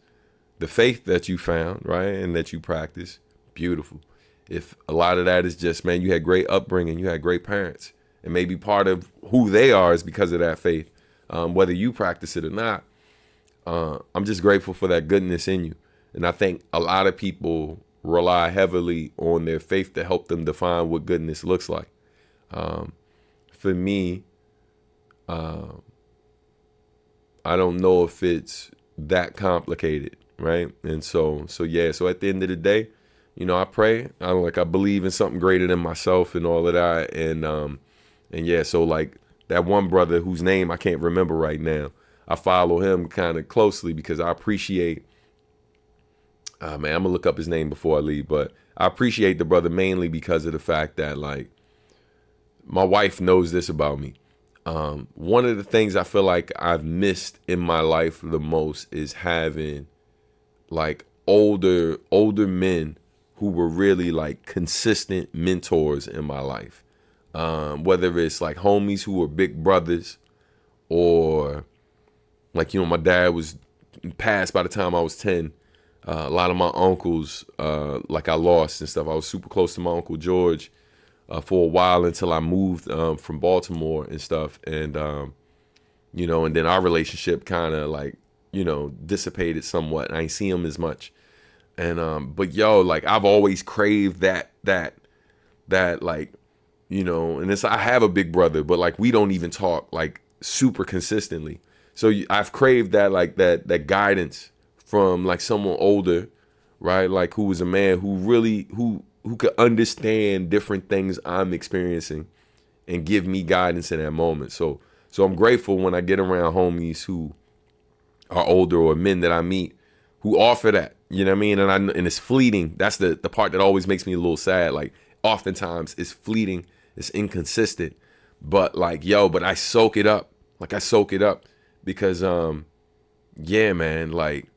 the faith that you found, right, and that you practice, beautiful. If a lot of that is just, man, you had great upbringing, you had great parents, and maybe part of who they are is because of that faith, whether you practice it or not, I'm just grateful for that goodness in you. And I think a lot of people rely heavily on their faith to help them define what goodness looks like. For me, I don't know if it's that complicated, right? And so at the end of the day, you know, I pray. I believe in something greater than myself and all of that. And yeah, so like that one brother whose name I can't remember right now, I follow him kind of closely because I appreciate, man, I'm gonna look up his name before I leave, but I appreciate the brother mainly because of the fact that, like, my wife knows this about me. One of the things I feel like I've missed in my life the most is having like older men who were really like consistent mentors in my life. Whether it's like homies who were big brothers, or like, you know, my dad was passed by the time I was 10. A lot of my uncles, like, I lost and stuff. I was super close to my Uncle George for a while until I moved from Baltimore and stuff. And, you know, and then our relationship kind of like, you know, dissipated somewhat. I ain't see him as much. And, but yo, like, I've always craved that like, you know, and I have a big brother, but like, we don't even talk like super consistently. So I've craved that, like that guidance from like someone older, right? Like, who was a man who really, who could understand different things I'm experiencing and give me guidance in that moment. So I'm grateful when I get around homies who are older, or men that I meet who offer that, you know what I mean? And it's fleeting. That's the part that always makes me a little sad. Like, oftentimes it's fleeting, it's inconsistent, but like, yo, but I soak it up. Like, I soak it up because, yeah, man, like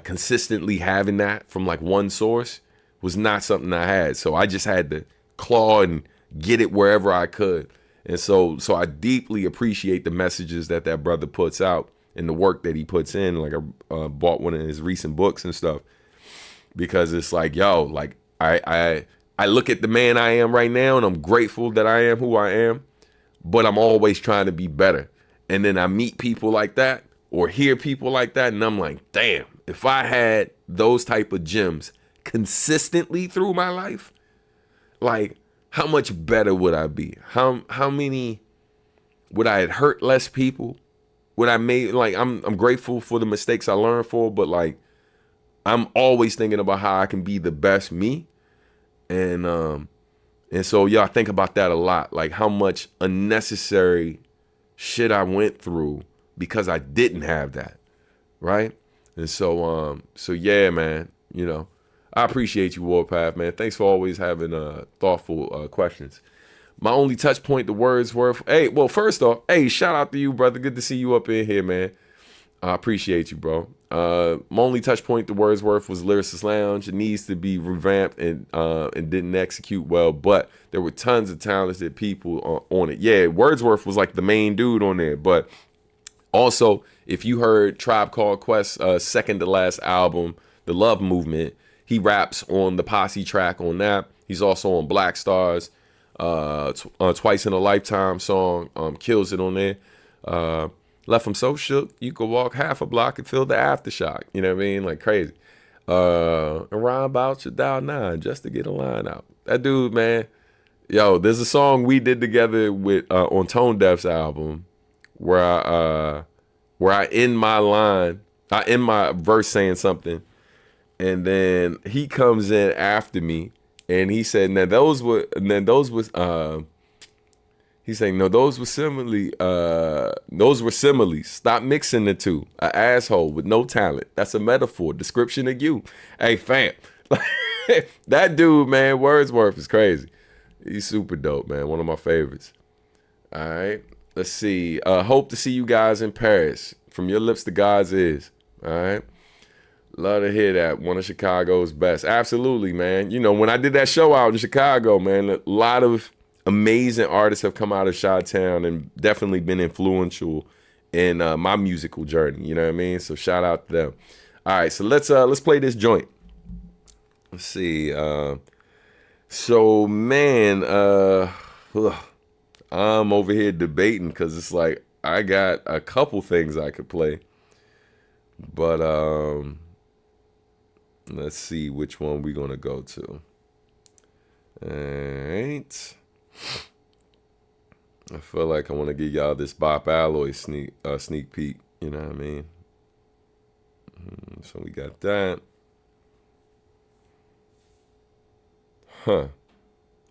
consistently having that from like one source was not something I had. So I just had to claw and get it wherever I could. And so I deeply appreciate the messages that brother puts out and the work that he puts in. Like, I bought one of his recent books and stuff because it's like, yo, like, I look at the man I am right now and I'm grateful that I am who I am, but I'm always trying to be better. And then I meet people like that or hear people like that, and I'm like, damn, if I had those type of gems consistently through my life, like, how much better would I be? How many would I have hurt less people? Would I made, like, I'm grateful for the mistakes I learned for, but like, I'm always thinking about how I can be the best me. And so, yeah, I think about that a lot, like how much unnecessary shit I went through because I didn't have that, right? And so yeah, man, you know, I appreciate you, Warpath, man. Thanks for always having thoughtful questions. My only touch point, the Wordsworth. Hey, well, first off, hey, shout out to you, brother. Good to see you up in here, man. I appreciate you, bro. My only touch point to Wordsworth was Lyricist Lounge. It needs to be revamped and didn't execute well, but there were tons of talented people on it. Yeah, Wordsworth was like the main dude on there, but also, if you heard Tribe Called Quest's second to last album, The Love Movement, he raps on the Posse track on that. He's also on Black Stars, Twice in a Lifetime song, kills it on there. Left him so shook, you could walk half a block and feel the aftershock. You know what I mean? Like, crazy. Around about your dial 9 just to get a line out. That dude, man. Yo, there's a song we did together with on Tone Deaf's album where I end my verse saying something, and then he comes in after me and he said, those were similes. Stop mixing the two. An asshole with no talent. That's a metaphor. Description of you. Hey, fam. That dude, man, Wordsworth is crazy. He's super dope, man. One of my favorites. All right. Let's see. Hope to see you guys in Paris. From your lips to God's ears. All right. Love to hear that. One of Chicago's best. Absolutely, man. You know, when I did that show out in Chicago, man, a lot of amazing artists have come out of Chi-Town and definitely been influential in my musical journey. You know what I mean? So shout out to them. All right, so let's play this joint. Let's see. So man, I'm over here debating because it's like I got a couple things I could play, but let's see which one we're gonna go to. All right. I feel like I want to give y'all this Bop Alloy sneak peek. You know what I mean? So we got that. Huh.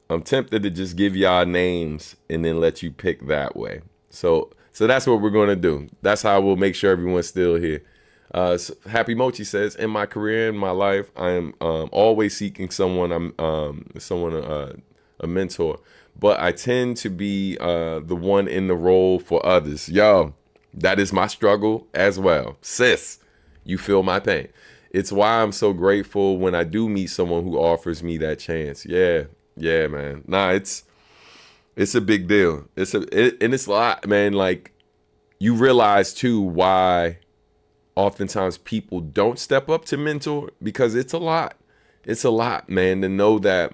I'm tempted to just give y'all names and then let you pick that way. So that's what we're gonna do. That's how we'll make sure everyone's still here. So Happy Mochi says, in my career, in my life, I am always seeking someone. A mentor, but I tend to be the one in the role for others. Yo, that is my struggle as well, sis. You feel my pain. It's why I'm so grateful when I do meet someone who offers me that chance. Yeah, man. Nah, it's a big deal. And it's a lot, man. Like, you realize too why oftentimes people don't step up to mentor, because it's a lot. It's a lot, man, to know that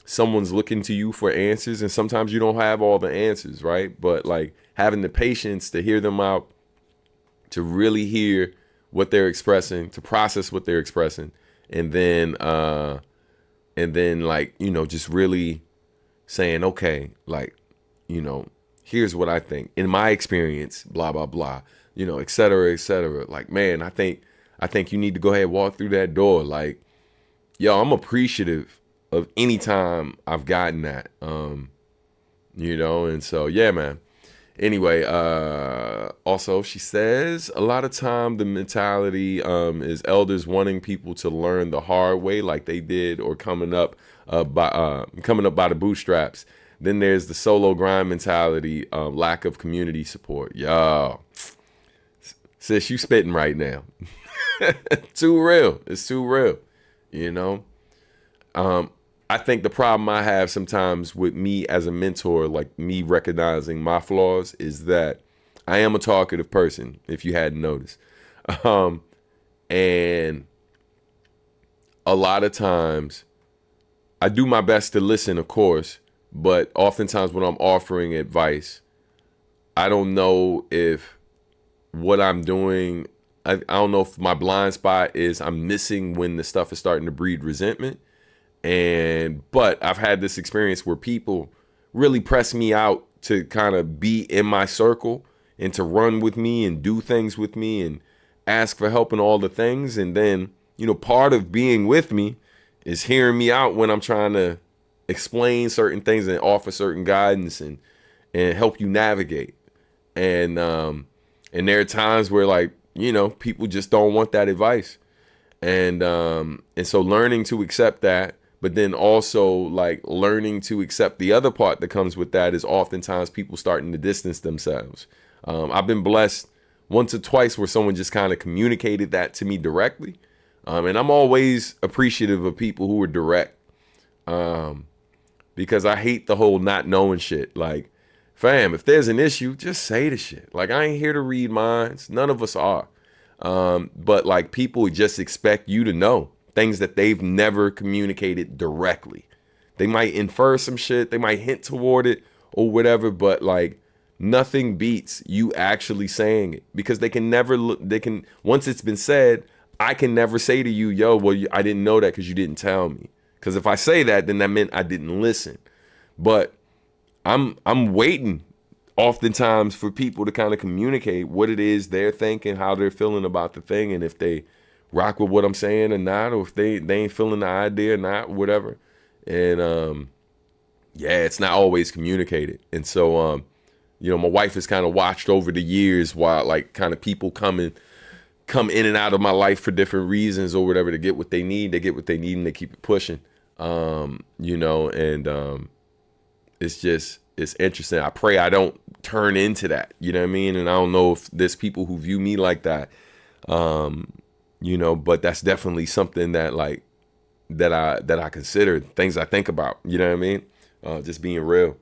someone's looking to you for answers, and sometimes you don't have all the answers, right? But like having the patience to hear them out, to really hear what they're expressing, to process what they're expressing, and then like, you know, just really saying, okay, like, you know, here's what I think in my experience, blah blah blah, you know, et cetera, et cetera. Like, man, I think you need to go ahead and walk through that door. Like, yo, I'm appreciative of any time I've gotten that, you know. And so, yeah, man. Anyway, also she says a lot of time the mentality is elders wanting people to learn the hard way, like they did, or coming up by the bootstraps. Then there's the solo grind mentality, lack of community support. Yo, sis, you spitting right now. Too real. It's too real. You know. I think the problem I have sometimes with me as a mentor, like me recognizing my flaws, is that I am a talkative person, if you hadn't noticed. And a lot of times I do my best to listen, of course, but oftentimes when I'm offering advice, I don't know if what I'm doing, I don't know if my blind spot is I'm missing when the stuff is starting to breed resentment. But I've had this experience where people really press me out to kind of be in my circle and to run with me and do things with me and ask for help and all the things. And then, you know, part of being with me is hearing me out when I'm trying to explain certain things and offer certain guidance and help you navigate. And there are times where, like, you know, people just don't want that advice. And so learning to accept that, but then also like learning to accept the other part that comes with that is oftentimes people starting to distance themselves. I've been blessed once or twice where someone just kind of communicated that to me directly. And I'm always appreciative of people who are direct, because I hate the whole not knowing shit. Like, fam, if there's an issue, just say the shit. Like, I ain't here to read minds. None of us are. But like, people just expect you to know things that they've never communicated directly. They might infer some shit, they might hint toward it or whatever, but like, nothing beats you actually saying it, because they can never once it's been said, I can never say to you, yo, well, I didn't know that because you didn't tell me. Because if I say that, then that meant I didn't listen. But I'm waiting oftentimes for people to kind of communicate what it is they're thinking, how they're feeling about the thing, and if they rock with what I'm saying or not, or if they ain't feeling the idea or not, whatever. And yeah, it's not always communicated. And so you know, my wife has kind of watched over the years while like kind of people come in and out of my life for different reasons or whatever to get what they need. They get what they need and they keep it pushing. You know, and it's interesting. I pray I don't turn into that, you know what I mean? And I don't know if there's people who view me like that. but that's definitely something that like that I consider, things I think about, you know what I mean? Just being real.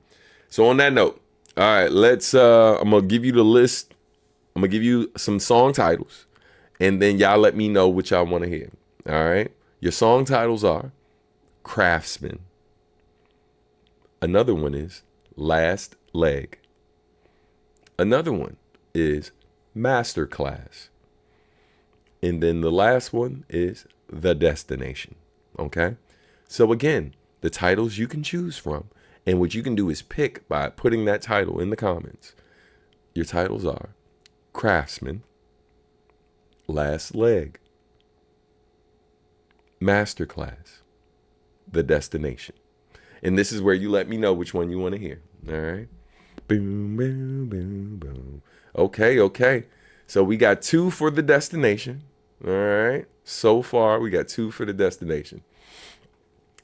So on that note, all right, I'm gonna give you the list. I'm gonna give you some song titles, and then y'all let me know what y'all want to hear. All right. Your song titles are Craftsman. Another one is Last Leg. Another one is Masterclass. And then the last one is The Destination. Okay? So again, the titles you can choose from. And what you can do is pick by putting that title in the comments. Your titles are Craftsman, Last Leg, Masterclass, The Destination. And this is where you let me know which one you want to hear. All right? Boom, boom, boom, boom. Okay. So we got 2 for The Destination. All right. So far, we got 2 for The Destination.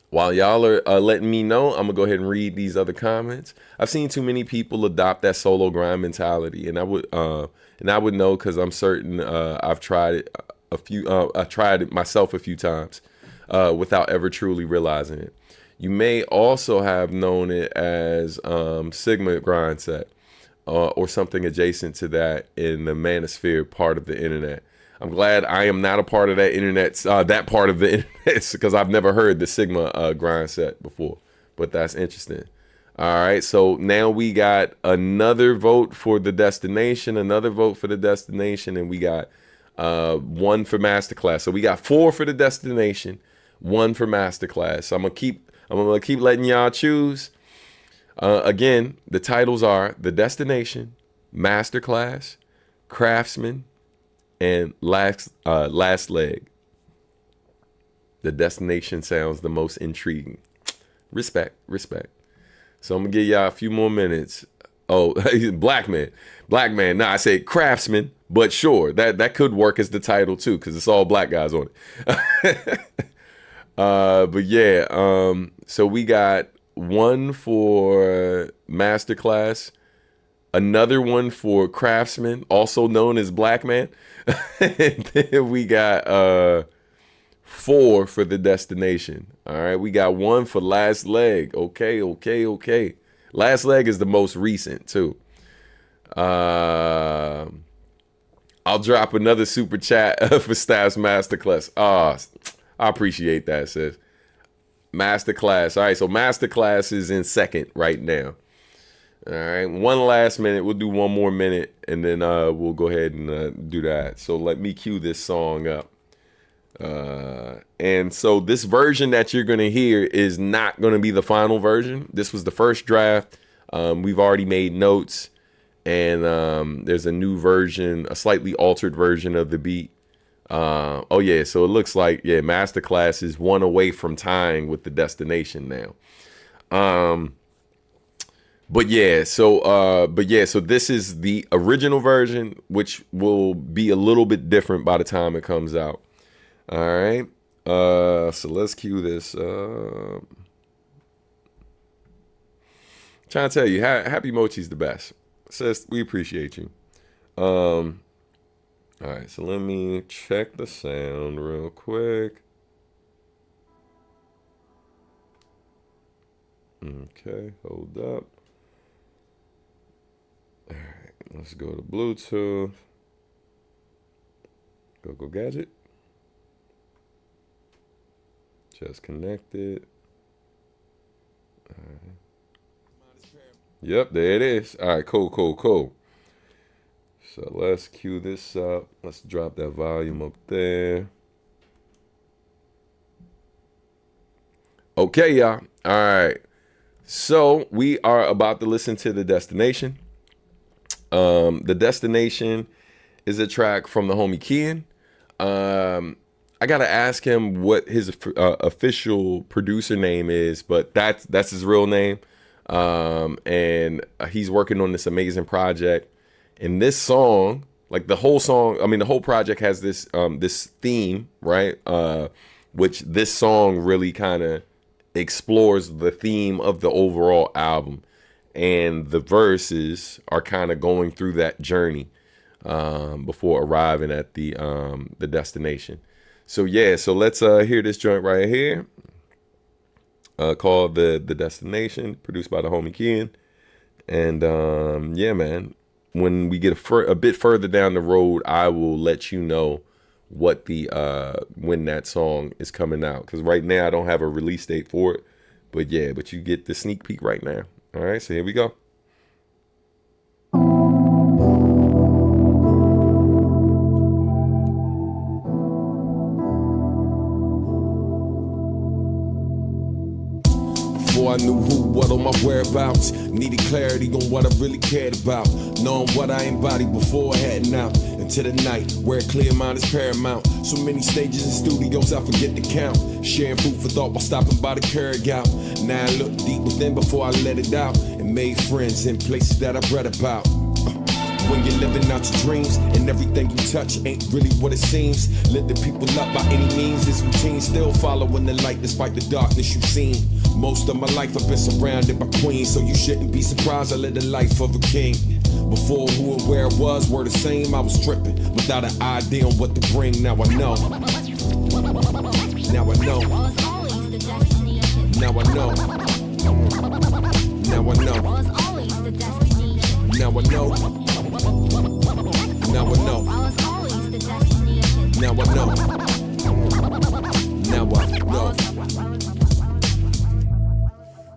While y'all are letting me know, I'm going to go ahead and read these other comments. I've seen too many people adopt that solo grind mentality. And I would know because I'm certain I've tried it I tried it myself a few times without ever truly realizing it. You may also have known it as Sigma grind set or something adjacent to that in the manosphere part of the internet. I'm glad I am not a part of that that part of the internet, because I've never heard the Sigma grind set before, but that's interesting. All right, so now we got another vote for The Destination, another vote for The Destination, and we got 1 for Masterclass. So we got 4 for The Destination, 1 for Masterclass. So I'm gonna keep letting y'all choose. Again, the titles are The Destination, Masterclass, Craftsman, and Last Leg. The Destination sounds the most intriguing. Respect. So I'm gonna give y'all a few more minutes. Oh, Black Man. Nah, I said Craftsman, but sure, that could work as the title too, because it's all black guys on it. But yeah, so we got 1 for Masterclass, another 1 for Craftsman, also known as Black Man. And then we got 4 for The Destination. All right, we got 1 for Last Leg. Okay. Last Leg is the most recent too. I'll drop another super chat for Staff's Masterclass. I appreciate that, sis. Masterclass. All right, so Masterclass is in second right now. All right, 1 last minute. We'll do 1 more minute, and then we'll go ahead and do that. So let me cue this song up. And so this version that you're going to hear is not going to be the final version. This was the first draft. We've already made notes, and there's a new version, a slightly altered version of the beat. So it looks like, Masterclass is 1 away from tying with The Destination now. So this is the original version, which will be a little bit different by the time it comes out. All right. So let's cue this. Trying to tell you, Happy Mochi's the best. Sis, we appreciate you. All right, so let me check the sound real quick. Okay, hold up. All right, let's go to Bluetooth. Go gadget. Just connected. All right. Yep, there it is. All right, cool. So let's cue this up. Let's drop that volume up there. Okay, y'all. All right. So we are about to listen to The Destination. The Destination is a track from the homie Kian. I gotta ask him what his official producer name is, but that's his real name. And he's working on this amazing project. And this song, like the whole project has this this theme, right? Which this song really kind of explores the theme of the overall album, and the verses are kind of going through that journey. before arriving at the destination. So yeah, so let's hear this joint right here, called the Destination, produced by the homie Ken. And yeah, man, when we get a bit further down the road, I will let you know what the when that song is coming out, because right now I don't have a release date for it. But yeah, but you get the sneak peek right now. All right, so here we go. Before I knew who, what, on my whereabouts, needed clarity on what I really cared about, knowing what I embodied before heading out into the night, where a clear mind is paramount. So many stages and studios I forget to count, sharing food for thought while stopping by the curb out. Now I look deep within before I let it out, and made friends in places that I read about. When you're living out your dreams and everything you touch ain't really what it seems, lifting people up by any means is routine, still following the light despite the darkness you've seen. Most of my life I've been surrounded by queens, so you shouldn't be surprised I led the life of a king. Before who and where I was were the same, I was tripping without an idea on what to bring. Now I know. Now I know. Now I know. Now I know. Now I know. Now I know. Now I know. Now I know.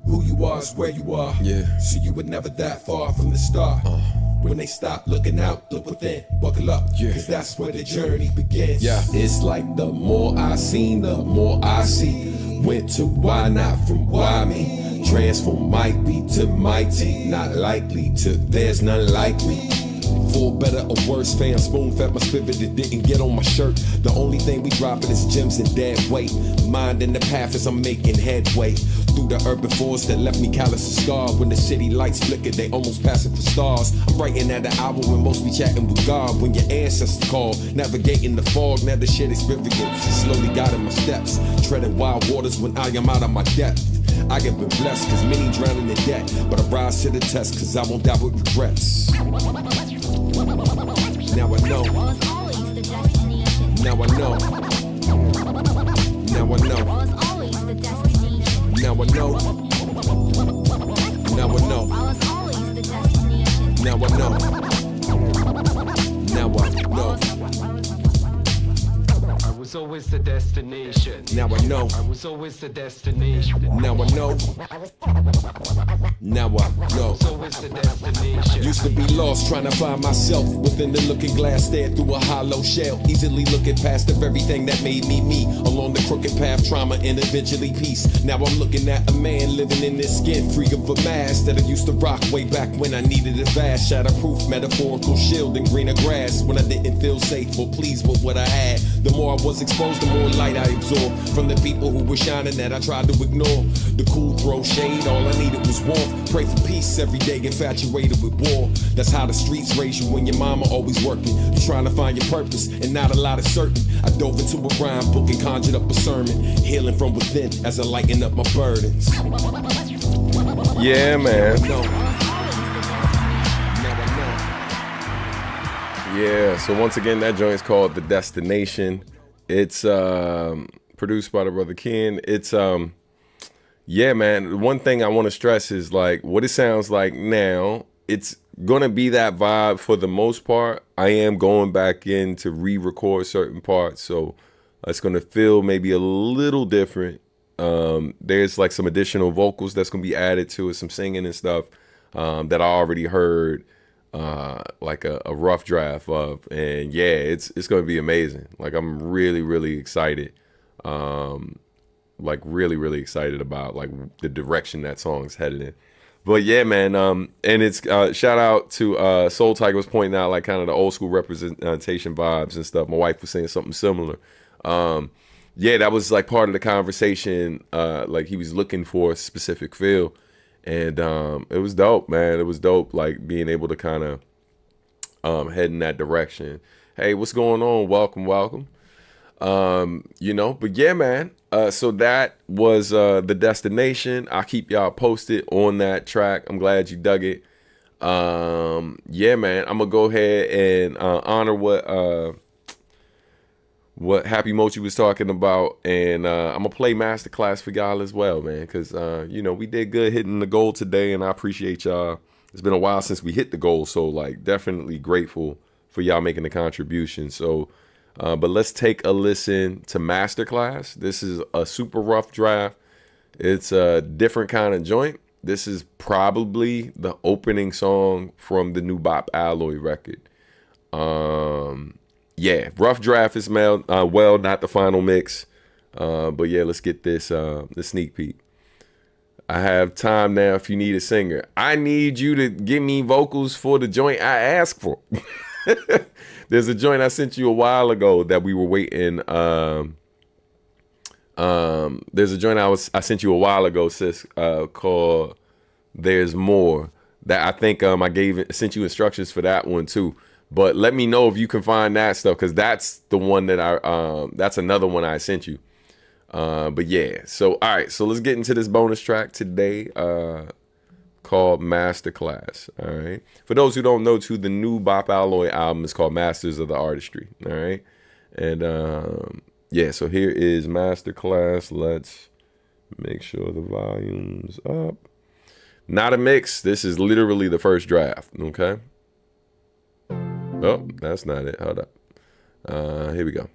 Who you are is where you are. Yeah. So you were never that far from the start. When they stop looking out, look within, buckle up, cause that's where the journey begins. Yeah. It's like the more I seen, the more I see. Went to why not from why me. Transform might be to mighty, not likely to there's none like me. For better or worse, fam, spoon fed my spirit, it didn't get on my shirt. The only thing we dropping is gems and dead weight. Minding the path as I'm making headway through the urban forest that left me callous and scarred. When the city lights flicker, they almost passing for stars. I'm writing at an hour when most be chatting with God. When your ancestors call, navigating the fog, now the shit experience is slowly guiding my steps. Treading wild waters when I am out of my depth. I have been blessed cause many drowning in debt, but I rise to the test cause I won't die with regrets. Now I know. Now I know. Now I know. Now I know. Now I know. Now I know. Now I know. I was always the destination. Now I know. I was always the destination. Now I know. Now I know. Was always the destination. Used to be lost trying to find myself within the looking glass, stared through a hollow shell, easily looking past of everything that made me me. Along the crooked path, trauma and eventually peace. Now I'm looking at a man living in this skin, free of a mask that I used to rock way back when I needed a vast shatterproof metaphorical shield and greener grass. When I didn't feel safe or pleased with what I had, the more I was exposed, the more light I absorbed from the people who were shining that I tried to ignore. The cool throw shade, all I needed was warmth. Pray for peace every day, infatuated with war. That's how the streets raise you when your mama always working. You're trying to find your purpose and not a lot is certain. I dove into a rhyme book and conjured up a sermon, healing from within as I lighten up my burdens. Yeah, man. Yeah, so once again, that joint's called The Destination. It's produced by the brother Ken. It's yeah, man, one thing I want to stress is like what it sounds like now. It's gonna be that vibe for the most part. I am going back in to re-record certain parts, so it's gonna feel maybe a little different. There's like some additional vocals that's gonna be added to it, some singing and stuff that I already heard like a rough draft of, and yeah, it's gonna be amazing. Like I'm really excited. Like really excited about like the direction that song's headed in. But yeah, man, and it's shout out to Soul Tiger was pointing out like kind of the old school representation vibes and stuff. My wife was saying something similar. Yeah, that was like part of the conversation. Like he was looking for a specific feel, and it was dope, man. It was dope, like being able to kind of head in that direction. Hey, what's going on? Welcome. You know, but yeah, man. So that was The Destination. I'll keep y'all posted on that track. I'm glad you dug it. Yeah, man, I'm gonna go ahead and honor what Happy Mochi was talking about, and I'm gonna play Masterclass for y'all as well, man, because we did good hitting the goal today, and I appreciate y'all. It's been a while since we hit the goal, so like definitely grateful for y'all making the contribution. So, but let's take a listen to Masterclass. This is a super rough draft. It's a different kind of joint. This is probably the opening song from the new Bop Alloy record. Yeah, rough draft is well, not the final mix. But yeah, let's get this sneak peek. I have time now if you need a singer. I need you to give me vocals for the joint I asked for. There's a joint I sent you a while ago that we were waiting. There's a joint I sent you a while ago, sis, called There's More, that I think sent you instructions for that one too. But let me know if you can find that stuff, because that's the one that that's another one I sent you. But yeah, so all right, so let's get into this bonus track today, called Masterclass. All right, for those who don't know, too, the new Bop Alloy album is called Masters of the Artistry. All right, and yeah, so here is Masterclass. Let's make sure the volume's up. Not a mix. This is literally the first draft. Okay. Oh, that's not it. Hold up. Here we go.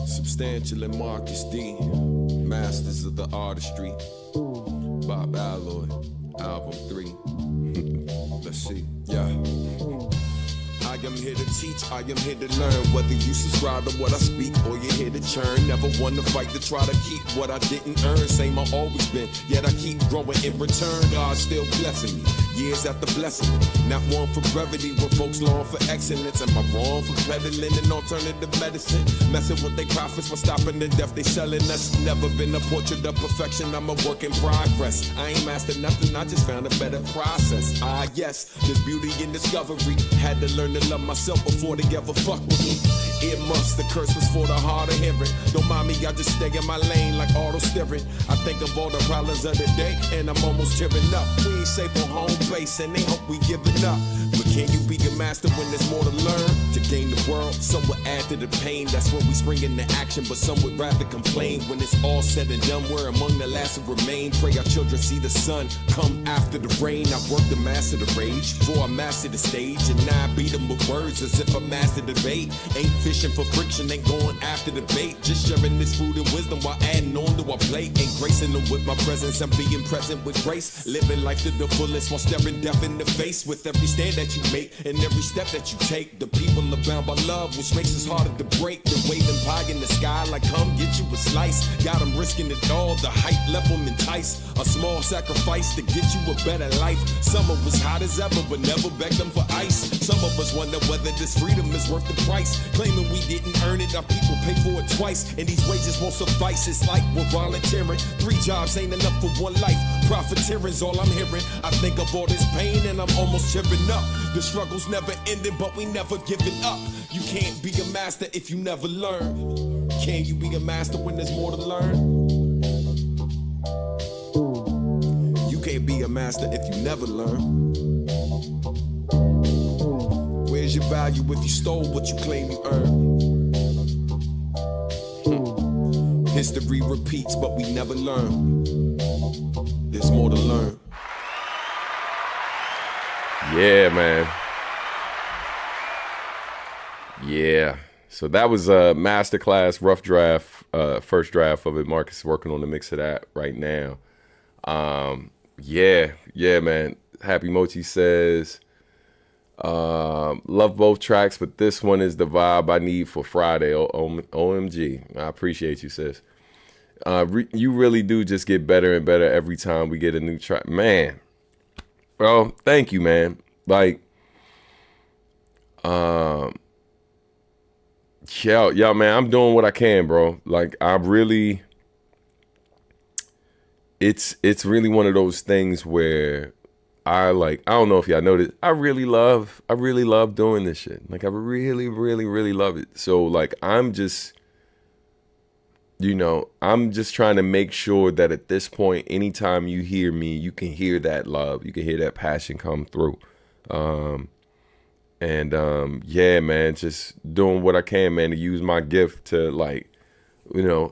Substantial and Marcus D, Masters of the Artistry, Bop Alloy, Album 3. Let's see, yeah. I am here to teach, I am here to learn. Whether you subscribe to what I speak or you're here to churn. Never want to fight to try to keep what I didn't earn. Same I always been, yet I keep growing in return. God's still blessing me, years after blessing me. Not one for brevity when folks long for excellence. Am I wrong for peddling an alternative medicine? Messing with they profits for stopping the death they selling us. Never been a portrait of perfection, I'm a work in progress. I ain't mastered nothing, I just found a better process. Ah yes, there's beauty in discovery. Had to learn to love myself before they ever fuck with me. It must, the curse was for the hard of hearing. Don't mind me, I just stay in my lane like auto steering. I think of all the problems of the day, and I'm almost tearing up. We ain't safe on home base, and they hope we giving up. But can you be a master when there's more to learn? To gain the world, some would add to the pain. That's when we spring into action, but some would rather complain. When it's all said and done, we're among the last who remain. Pray our children see the sun come after the rain. I work to master the rage, before I master the stage. And now I beat them with words as if I mastered the bait. Ain't fishing for friction, ain't going after the bait. Just sharing this food and wisdom while adding on to our plate. Ain't gracing them with my presence, I'm being present with grace. Living life to the fullest while staring death in the face. With every stand that you make and every step that you take, the people are bound by love, which makes us harder to break. The waving pie in the sky like come get you a slice. Got them risking it all, the hype left them enticed. A small sacrifice to get you a better life. Summer was hot as ever, but never begged them for ice. Some of us wonder whether this freedom is worth the price. Claiming we didn't earn it, our people pay for it twice. And these wages won't suffice, it's like we're volunteering. 3 jobs ain't enough for 1 life. Profiteering's all I'm hearing. I think of all this pain and I'm almost tearing up. The struggle's never ending, but we never giving up. You can't be a master if you never learn. Can you be a master when there's more to learn? You can't be a master if you never learn. Where's your value if you stole what you claim you earned? History repeats, but we never learn. There's more to learn. Yeah, man. Yeah. So that was a Masterclass rough draft, first draft of it. Marcus is working on the mix of that right now. Yeah, man. Happy Mochi says, love both tracks, but this one is the vibe I need for Friday. OMG. I appreciate you, sis. You really do just get better and better every time we get a new track. Man. Bro, thank you, man. Like, yeah, man, I'm doing what I can, bro. Like, it's really one of those things where I don't know if y'all noticed, I really love doing this shit. Like, I really, really, really love it. So, like, I'm just you know, I'm just trying to make sure that at this point, anytime you hear me, you can hear that love, you can hear that passion come through. Yeah, man, just doing what I can, man, to use my gift to, like, you know,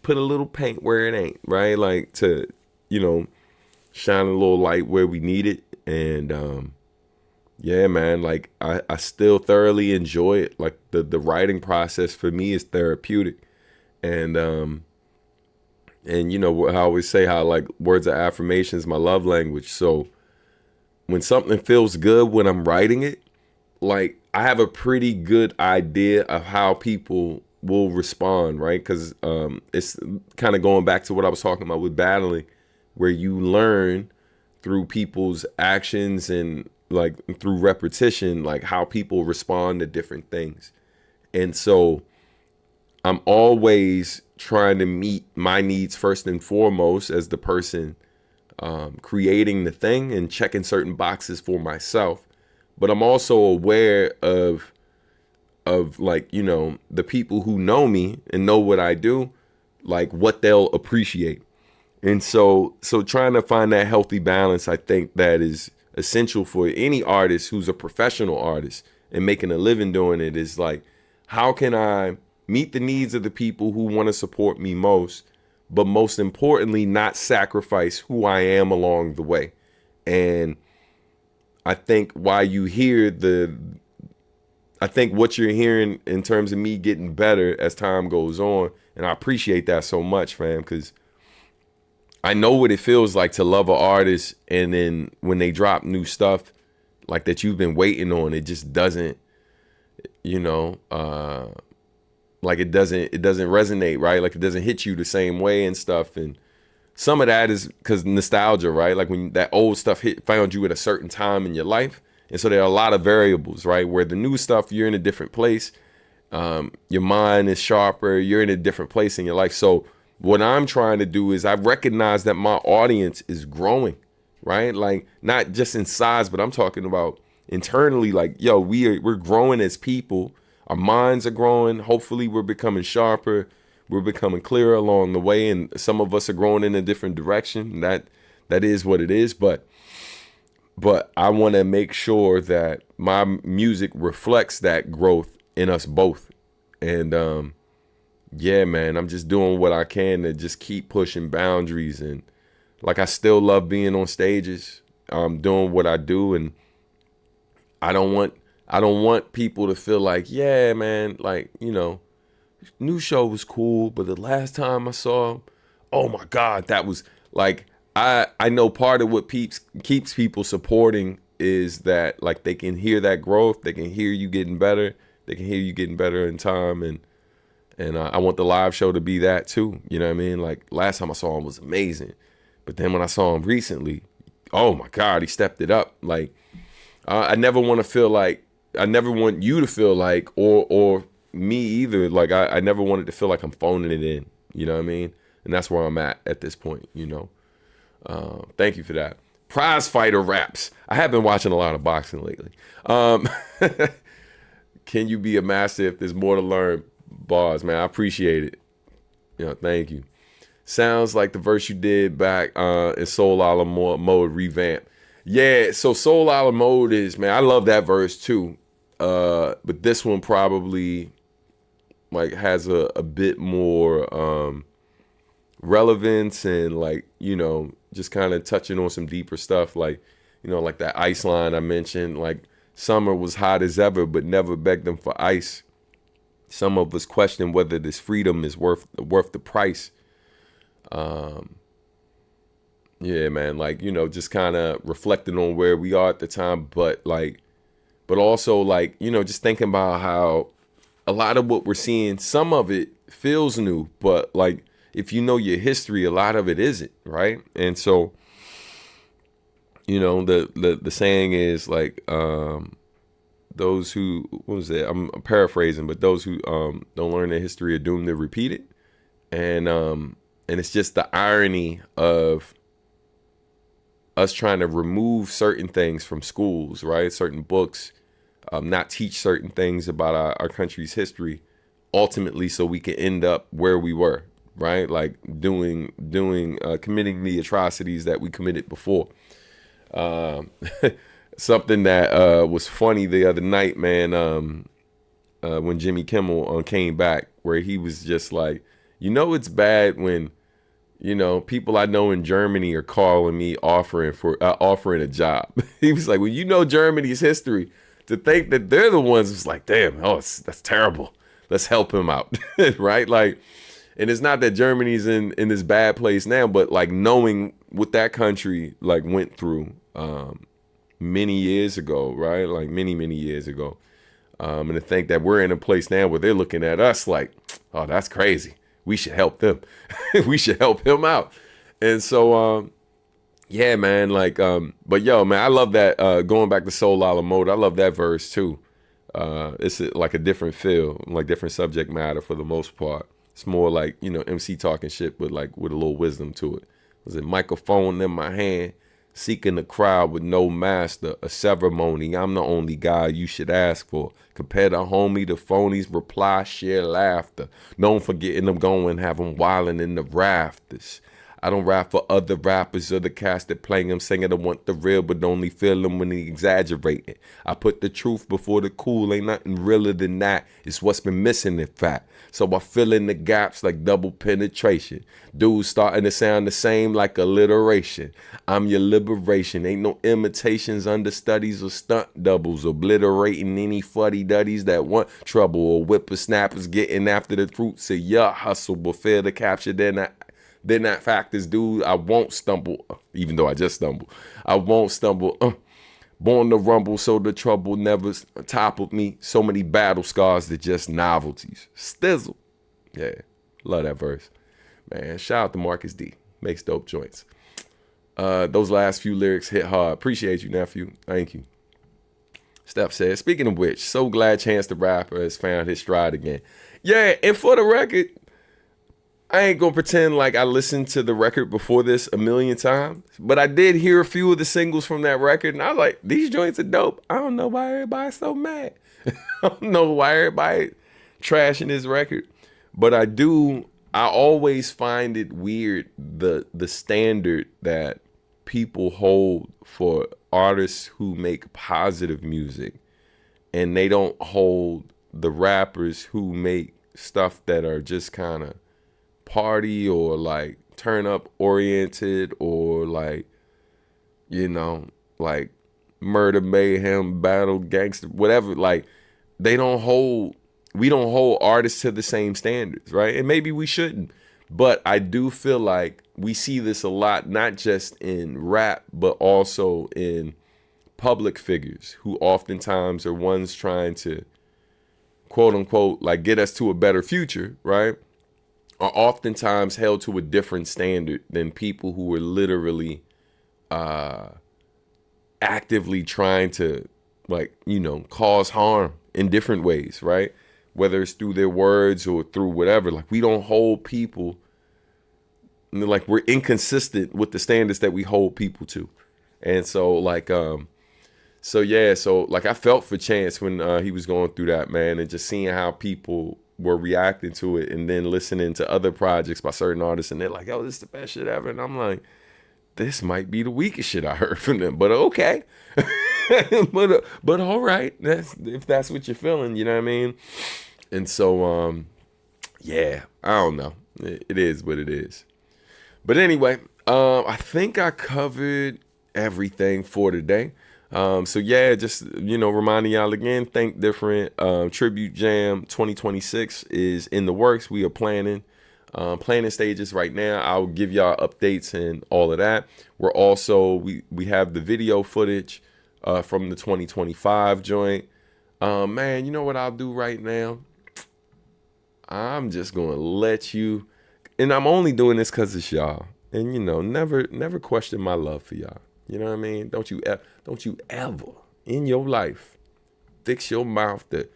put a little paint where it ain't, right? Like, to, you know, shine a little light where we need it. And yeah, man, like, I still thoroughly enjoy it. Like, the writing process for me is therapeutic. And you know, I always say how, like, words of affirmation is my love language. So when something feels good when I'm writing it, like, I have a pretty good idea of how people will respond, right? Because it's kind of going back to what I was talking about with battling, where you learn through people's actions and, like, through repetition, like, how people respond to different things. And so I'm always trying to meet my needs first and foremost as the person creating the thing and checking certain boxes for myself. But I'm also aware of like, you know, the people who know me and know what I do, like, what they'll appreciate. And so trying to find that healthy balance, I think that is essential for any artist who's a professional artist and making a living doing it, is like, how can I meet the needs of the people who want to support me most, but most importantly, not sacrifice who I am along the way. And I think why you hear I think what you're hearing in terms of me getting better as time goes on, and I appreciate that so much, fam, because I know what it feels like to love an artist, and then when they drop new stuff like that you've been waiting on, it just doesn't, you know, like, it doesn't resonate, right? Like, it doesn't hit you the same way and stuff. And some of that is because nostalgia, right? Like, when that old stuff found you at a certain time in your life. And so there are a lot of variables, right? Where the new stuff, you're in a different place. Your mind is sharper. You're in a different place in your life. So what I'm trying to do is I recognize that my audience is growing, right? Like, not just in size, but I'm talking about internally. Like, yo, we're growing as people. Our minds are growing. Hopefully we're becoming sharper. We're becoming clearer along the way. And some of us are growing in a different direction. That is what it is. But I want to make sure that my music reflects that growth in us both. And yeah, man, I'm just doing what I can to just keep pushing boundaries. And, like, I still love being on stages. I'm doing what I do, and I don't want people to feel like, yeah, man, like, you know, new show was cool, but the last time I saw him, oh my God, that was, like, I know part of what keeps people supporting is that, like, they can hear that growth, they can hear you getting better, they can hear you getting better in time, and I want the live show to be that too, you know what I mean? Like, last time I saw him was amazing, but then when I saw him recently, oh my God, he stepped it up. Like, I never want you to feel like, or me either, like, I never wanted to feel like I'm phoning it in, you know what I mean? And that's where I'm at this point, you know. Thank you for that. Prize fighter raps. I have been watching a lot of boxing lately. Can you be a master if there's more to learn? Bars, man, I appreciate it. You know, thank you. Sounds like the verse you did back in Soul Isla mode revamp. Yeah, so Soul Isla mode is, man, I love that verse too. But this one probably, like, has a bit more relevance and, like, you know, just kind of touching on some deeper stuff, like, you know, like that ice line I mentioned, like, summer was hot as ever but never begged them for ice. Some of us question whether this freedom is worth the price. Yeah, man, like, you know, just kind of reflecting on where we are at the time, but also, like, you know, just thinking about how a lot of what we're seeing, some of it feels new, but, like, if you know your history, a lot of it isn't, right? And so, you know, the saying is, like, those who, what was it? I'm paraphrasing, but those who don't learn their history are doomed to repeat it. And it's just the irony of us trying to remove certain things from schools, right? Certain books, not teach certain things about our country's history, ultimately so we can end up where we were. right? Like committing the atrocities that we committed before. Something that was funny the other night, man, when Jimmy Kimmel came back, where he was just like, it's bad when, people I know in Germany are calling me offering a job. He was like, well, Germany's history, to think that they're the ones who's like, damn, that's terrible. Let's help him out, right? Like, and it's not that Germany's in this bad place now, but like knowing what that country like went through many years ago, right? Like many years ago. And to think that we're in a place now where they're looking at us like, oh, that's crazy. We should help them. We should help him out. And so, yeah, man, like, but yo, man, I love that, going back to Soul La La Mode, I love that verse too. It's like a different feel, like different subject matter for the most part. It's more like, MC talking shit, but like with a little wisdom to it. Was it microphone in my hand, seeking the crowd with no master, a ceremony. I'm the only guy you should ask for. Compare the homie to phonies, reply, share laughter. Don't forgetting them going, have them wilding in the rafters. I don't rap for other rappers or the cast that playing them, singing I want the real, but only feel them when they exaggerating. I put the truth before the cool, ain't nothing realer than that. It's what's been missing, in fact. So I fill in the gaps like double penetration. Dudes starting to sound the same like alliteration. I'm your liberation. Ain't no imitations, understudies, or stunt doubles. Obliterating any fuddy-duddies that want trouble, or whippersnappers getting after the fruits of your hustle. But fail to capture, they're not factors, dude. I won't stumble, even though I just stumbled. I won't stumble. Born to rumble, so the trouble never toppled me. So many battle scars that just novelties. Stizzle. Yeah, love that verse. Man, shout out to Marcus D. Makes dope joints. Those last few lyrics hit hard. Appreciate you, nephew. Thank you. Steph says, speaking of which, so glad Chance the Rapper has found his stride again. Yeah, and for the record, I ain't gonna pretend like I listened to the record before this a million times, but I did hear a few of the singles from that record, and I was like, these joints are dope. I don't know why everybody's so mad. I don't know why everybody trashing this record, but I always find it weird, the standard that people hold for artists who make positive music, and they don't hold the rappers who make stuff that are just kind of party or like turn up oriented, or like, like murder, mayhem, battle, gangster, whatever. Like we don't hold artists to the same standards, right? And maybe we shouldn't, but I do feel like we see this a lot, not just in rap, but also in public figures who oftentimes are ones trying to, quote unquote, like get us to a better future, right? Are oftentimes held to a different standard than people who are literally actively trying to, like, cause harm in different ways, right? Whether it's through their words or through whatever. Like, we don't hold people, like, we're inconsistent with the standards that we hold people to. And so, like, I felt for Chance when he was going through that, man, and just seeing how people were reacting to it, and then listening to other projects by certain artists, and they're like, "Oh, this is the best shit ever," and I'm like, "This might be the weakest shit I heard from them," but okay, but all right, if that's what you're feeling, you know what I mean? And so, yeah, I don't know, it is what it is. But anyway, I think I covered everything for today. So yeah, just, reminding y'all again, Think Different, Tribute Jam 2026 is in the works. We are planning stages right now. I'll give y'all updates and all of that. We're also, we have the video footage, from the 2025 joint. Man, you know what I'll do right now? I'm just going to let you, and I'm only doing this cause it's y'all, and never question my love for y'all. You know what I mean? Don't you ever in your life fix your mouth to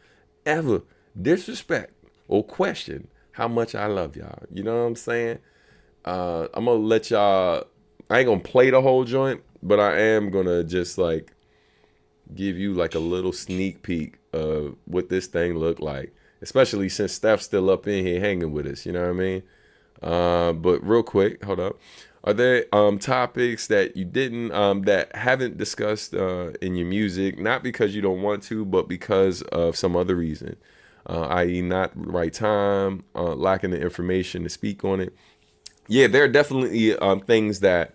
ever disrespect or question how much I love y'all. You know what I'm saying? I'm gonna let y'all, I ain't gonna play the whole joint, but I am gonna just like give you like a little sneak peek of what this thing looked like, especially since Steph's still up in here hanging with us. You know what I mean? But real quick, hold up. Are there topics that you didn't that haven't discussed in your music, not because you don't want to, but because of some other reason, i.e., not the right time, lacking the information to speak on it? Yeah, there are definitely things that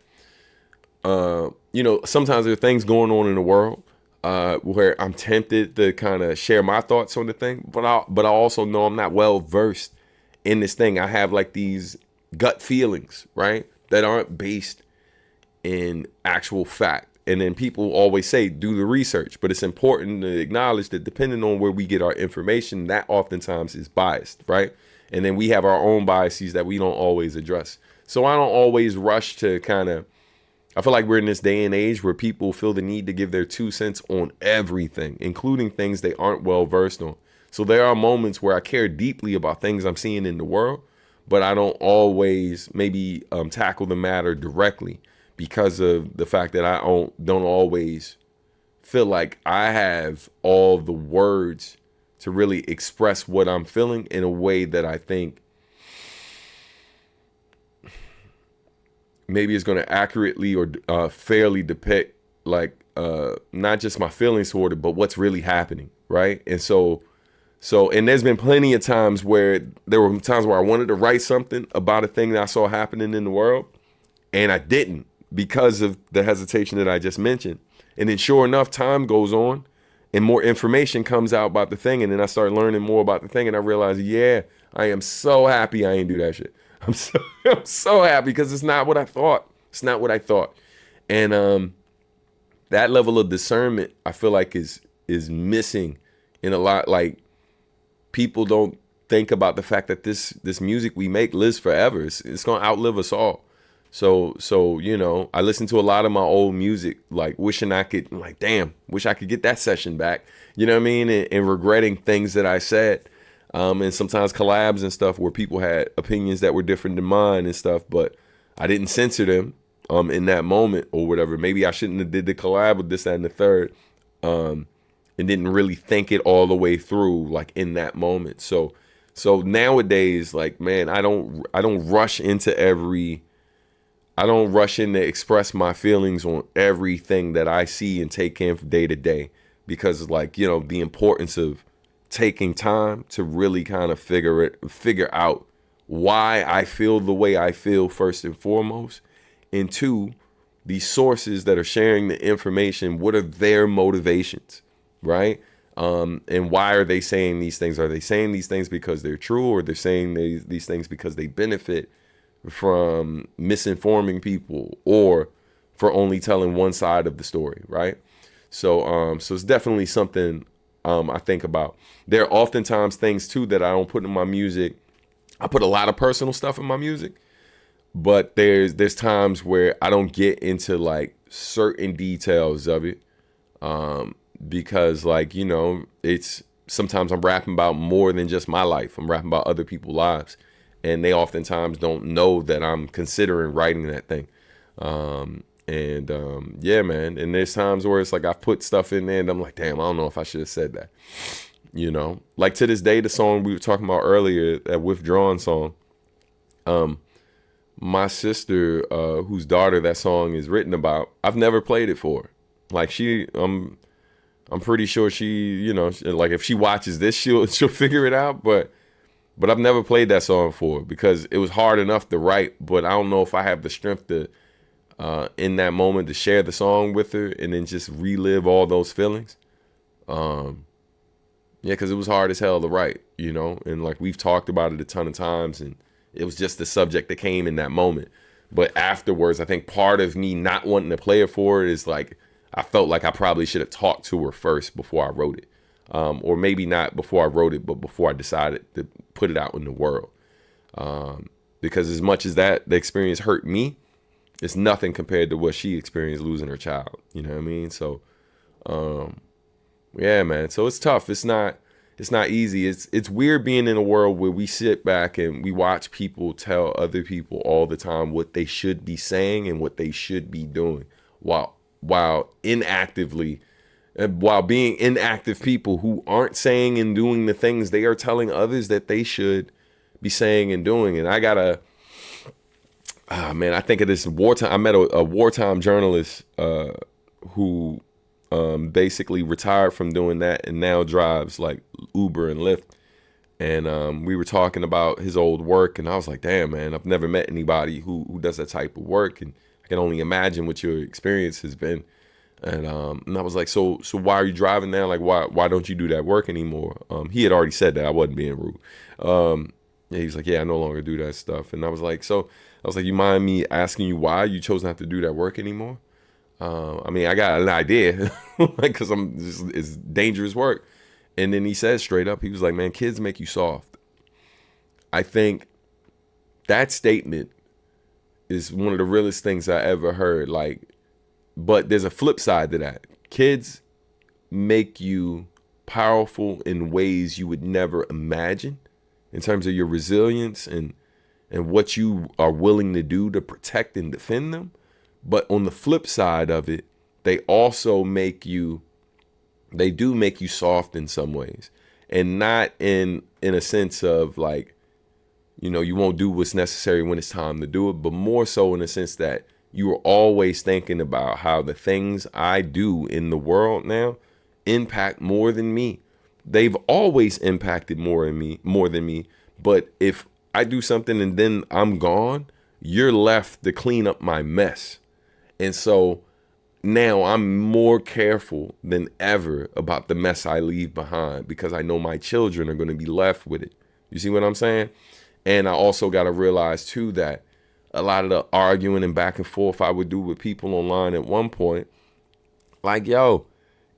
sometimes there are things going on in the world where I'm tempted to kind of share my thoughts on the thing, but I also know I'm not well versed in this thing. I have like these gut feelings, right, that aren't based in actual fact. And then people always say, do the research, but it's important to acknowledge that depending on where we get our information, that oftentimes is biased, right? And then we have our own biases that we don't always address. So I don't always rush to I feel like we're in this day and age where people feel the need to give their 2 cents on everything, including things they aren't well versed on. So there are moments where I care deeply about things I'm seeing in the world, but I don't always maybe tackle the matter directly because of the fact that I don't always feel like I have all the words to really express what I'm feeling in a way that I think maybe is going to accurately or fairly depict like not just my feelings toward it, but what's really happening, right? And so and there's been plenty of times where there were times where I wanted to write something about a thing that I saw happening in the world, and I didn't because of the hesitation that I just mentioned. And then sure enough, time goes on and more information comes out about the thing, and then I start learning more about the thing, and I realize, yeah, I am so happy I ain't do that shit. I'm so happy because it's not what I thought. It's not what I thought. And that level of discernment I feel like is missing in a lot. Like, people don't think about the fact that this music we make lives forever. It's gonna outlive us all. So I listen to a lot of my old music, like wishing I could, like, damn, wish I could get that session back. You know what I mean? And regretting things that I said. And sometimes collabs and stuff where people had opinions that were different than mine and stuff, but I didn't censor them in that moment or whatever. Maybe I shouldn't have did the collab with this, that, and the third, and didn't really think it all the way through, like, in that moment. So nowadays, like, man, I don't rush in to express my feelings on everything that I see and take in from day to day, because, like, the importance of taking time to really kind of figure out why I feel the way I feel first and foremost, and two, the sources that are sharing the information, what are their motivations, right? And why are they saying these things? Are they saying these things because they're true, or they're saying these things because they benefit from misinforming people or for only telling one side of the story, right? So it's definitely something I think about. There are oftentimes things too that I don't put in my music. I put a lot of personal stuff in my music, but there's times where I don't get into like certain details of it, because, like, it's sometimes I'm rapping about more than just my life. I'm rapping about other people's lives, and they oftentimes don't know that I'm considering writing that thing. Yeah, man. And there's times where it's like I put stuff in there and I'm like, damn, I don't know if I should have said that. Like, to this day, the song we were talking about earlier, that Withdrawn song, my sister, whose daughter that song is written about, I've never played it for her. Like, I'm pretty sure she, like, if she watches this, she'll figure it out. But I've never played that song for her because it was hard enough to write, but I don't know if I have the strength to, in that moment, to share the song with her and then just relive all those feelings. Yeah, because it was hard as hell to write, and like we've talked about it a ton of times, and it was just the subject that came in that moment. But afterwards, I think part of me not wanting to play it for it is like, I felt like I probably should have talked to her first before I wrote it. Or maybe not before I wrote it, but before I decided to put it out in the world. Because as much as the experience hurt me, it's nothing compared to what she experienced losing her child. You know what I mean? So, yeah, man. So it's tough. It's not easy. It's weird being in a world where we sit back and we watch people tell other people all the time what they should be saying and what they should be doing, while being inactive people who aren't saying and doing the things they are telling others that they should be saying and doing. And I gotta Man, I think of this wartime. I met a wartime journalist who basically retired from doing that and now drives like Uber and Lyft. And we were talking about his old work, and I was like, damn, man, I've never met anybody who does that type of work, and I can only imagine what your experience has been. And I was like, so why are you driving now? Like, why don't you do that work anymore? He had already said that. I wasn't being rude. Yeah, he was like, yeah, I no longer do that stuff. And I was like, you mind me asking you why you chose not to do that work anymore? I mean, I got an idea, like, cause it's dangerous work. And then he said straight up, he was like, man, kids make you soft. I think that statement is one of the realest things I ever heard. Like, but there's a flip side to that. Kids make you powerful in ways you would never imagine in terms of your resilience and what you are willing to do to protect and defend them. But on the flip side of it, they also they do make you soft in some ways, and not in a sense of like, you know, you won't do what's necessary when it's time to do it, but more so in a sense that you are always thinking about how the things I do in the world now impact more than me. They've always impacted more than me. But if I do something and then I'm gone, you're left to clean up my mess. And so now I'm more careful than ever about the mess I leave behind, because I know my children are going to be left with it. You see what I'm saying? And I also got to realize too that a lot of the arguing and back and forth I would do with people online at one point, like, yo,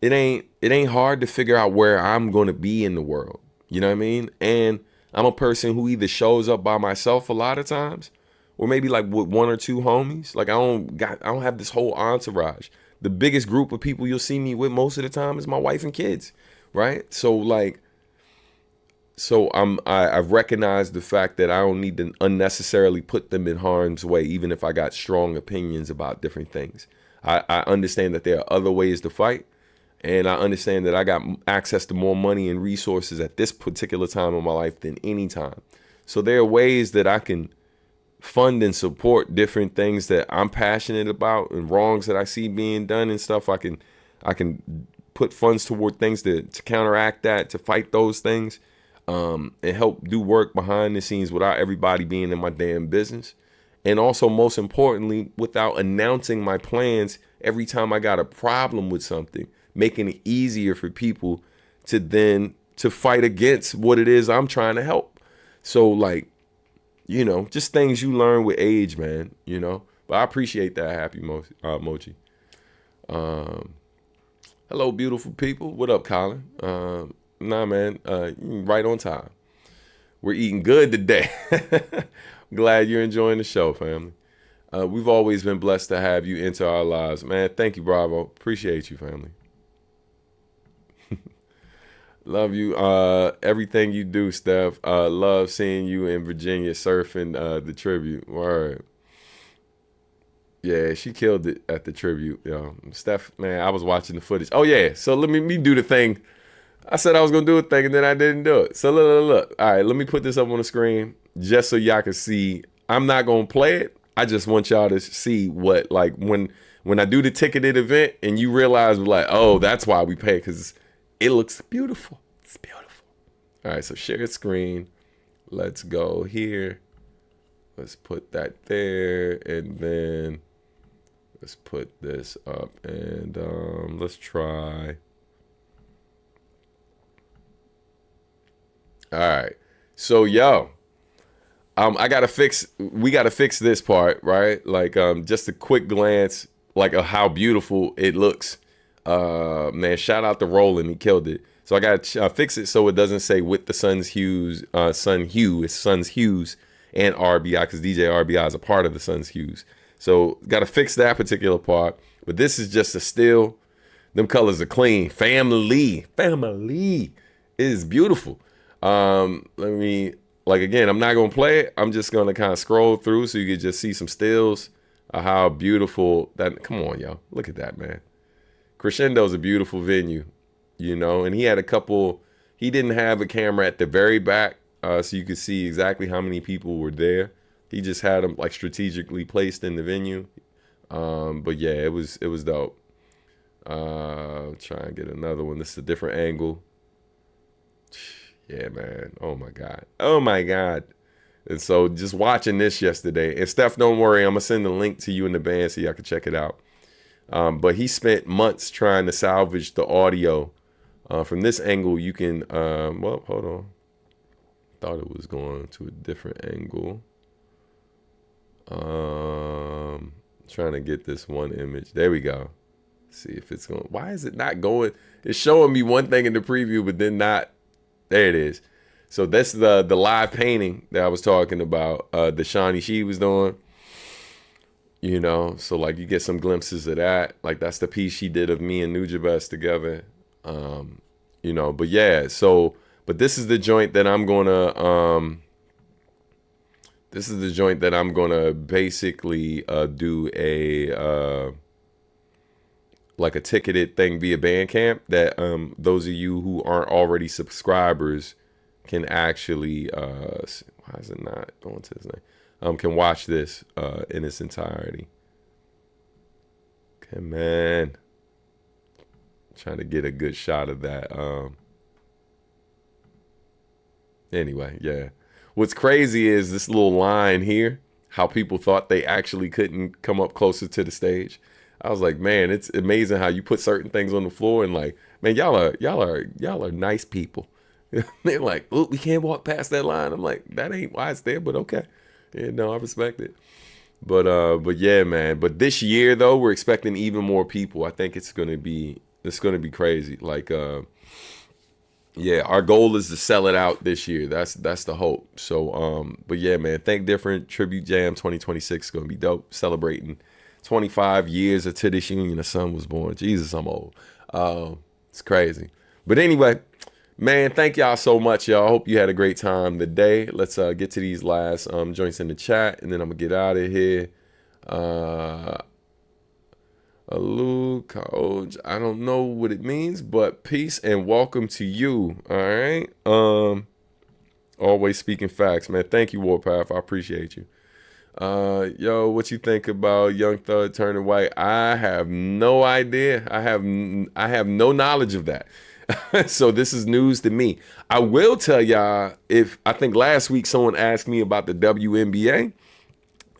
it ain't hard to figure out where I'm going to be in the world. You know what I mean? And I'm a person who either shows up by myself a lot of times, or maybe like with one or two homies. Like I don't have this whole entourage. The biggest group of people you'll see me with most of the time is my wife and kids, right? So I've recognized the fact that I don't need to unnecessarily put them in harm's way, even if I got strong opinions about different things. I understand that there are other ways to fight, and I understand that I got access to more money and resources at this particular time of my life than any time. So there are ways that I can fund and support different things that I'm passionate about and wrongs that I see being done and stuff. I can put funds toward things to counteract that, to fight those things, and help do work behind the scenes without everybody being in my damn business. And also, most importantly, without announcing my plans every time I got a problem with something, making it easier for people to fight against what it is I'm trying to help. So like, you know, just things you learn with age, man, you know. But I appreciate that, Happy Mochi. Hello, beautiful people. What up, Colin? Nah, man, right on time. We're eating good today. Glad you're enjoying the show, family. We've always been blessed to have you into our lives, man. Thank you, Bravo. Appreciate you, family. Love you. Everything you do, Steph. Love seeing you in Virginia surfing the tribute. Word. Yeah, she killed it at the tribute. Yo, Steph, man, I was watching the footage. Oh yeah, so let me do the thing. I said I was gonna do a thing and then I didn't do it. So look. All right, let me put this up on the screen just so y'all can see. I'm not gonna play it. I just want y'all to see what, like, when I do the ticketed event and you realize, like, oh, that's why we pay, because it looks beautiful. It's beautiful. All right, so share screen. Let's go here. Let's put that there, and then let's put this up, and let's try. All right, so yo, we gotta fix this part, right? Like, just a quick glance, like, of how beautiful it looks. Man, shout out to Roland, he killed it. So I gotta fix it so it doesn't say with the Sun Hues, it's Suns Hues and RBI, because DJ RBI is a part of the Suns Hues. So gotta fix that particular part. But this is just a still. Them colors are clean. Family. It is beautiful. Let me, like, again, I'm not gonna play it. I'm just gonna kind of scroll through so you can just see some stills of how beautiful that. Come on, yo, look at that, man. Crescendo's a beautiful venue, you know, and he didn't have a camera at the very back, so you could see exactly how many people were there. He just had them like strategically placed in the venue. But yeah, it was dope. Try and get another one. This is a different angle. Yeah, man. Oh my God. Oh my God. And so just watching this yesterday, and Steph, don't worry, I'm gonna send the link to you in the band so y'all can check it out. But he spent months trying to salvage the audio. From this angle, you can, well, hold on. Thought it was going to a different angle. Trying to get this one image. There we go. See if it's going. Why is it not going? It's showing me one thing in the preview, but then not. There it is. So that's the live painting that I was talking about. The Shawnee She was doing. You know, so like you get some glimpses of that. Like that's the piece she did of me and Nujabes together. You know, but yeah. So, but this is the joint that I'm gonna. This is the joint that I'm gonna basically do a like a ticketed thing via Bandcamp that those of you who aren't already subscribers can actually why is it not going to this name? Can watch this in its entirety. Okay, man. Trying to get a good shot of that. Anyway, yeah. What's crazy is this little line here, how people thought they actually couldn't come up closer to the stage. I was like, man, it's amazing how you put certain things on the floor and like, man, y'all are nice people. They're like, oh, we can't walk past that line. I'm like, that ain't why it's there, but okay. Yeah, no, I respect it. But yeah, man. But this year though, we're expecting even more people. I think it's gonna be crazy. Like yeah, our goal is to sell it out this year. That's the hope. So but yeah, man, Think Different Tribute Jam 2026 is gonna be dope. Celebrating 25 years until this union the son was born. Jesus, I'm old. It's crazy. But anyway, man, thank y'all so much, y'all. Hope you had a great time today. Let's get to these last joints in the chat, and then I'm gonna get out of here. Luke, I don't know what it means, but peace and welcome to you. All right. Always speaking facts, man. Thank you, Warpath. I appreciate you. Yo, what you think about Young Thug turning white? I have no idea. I have no knowledge of that. So this is news to me. I will tell y'all, I think last week someone asked me about the WNBA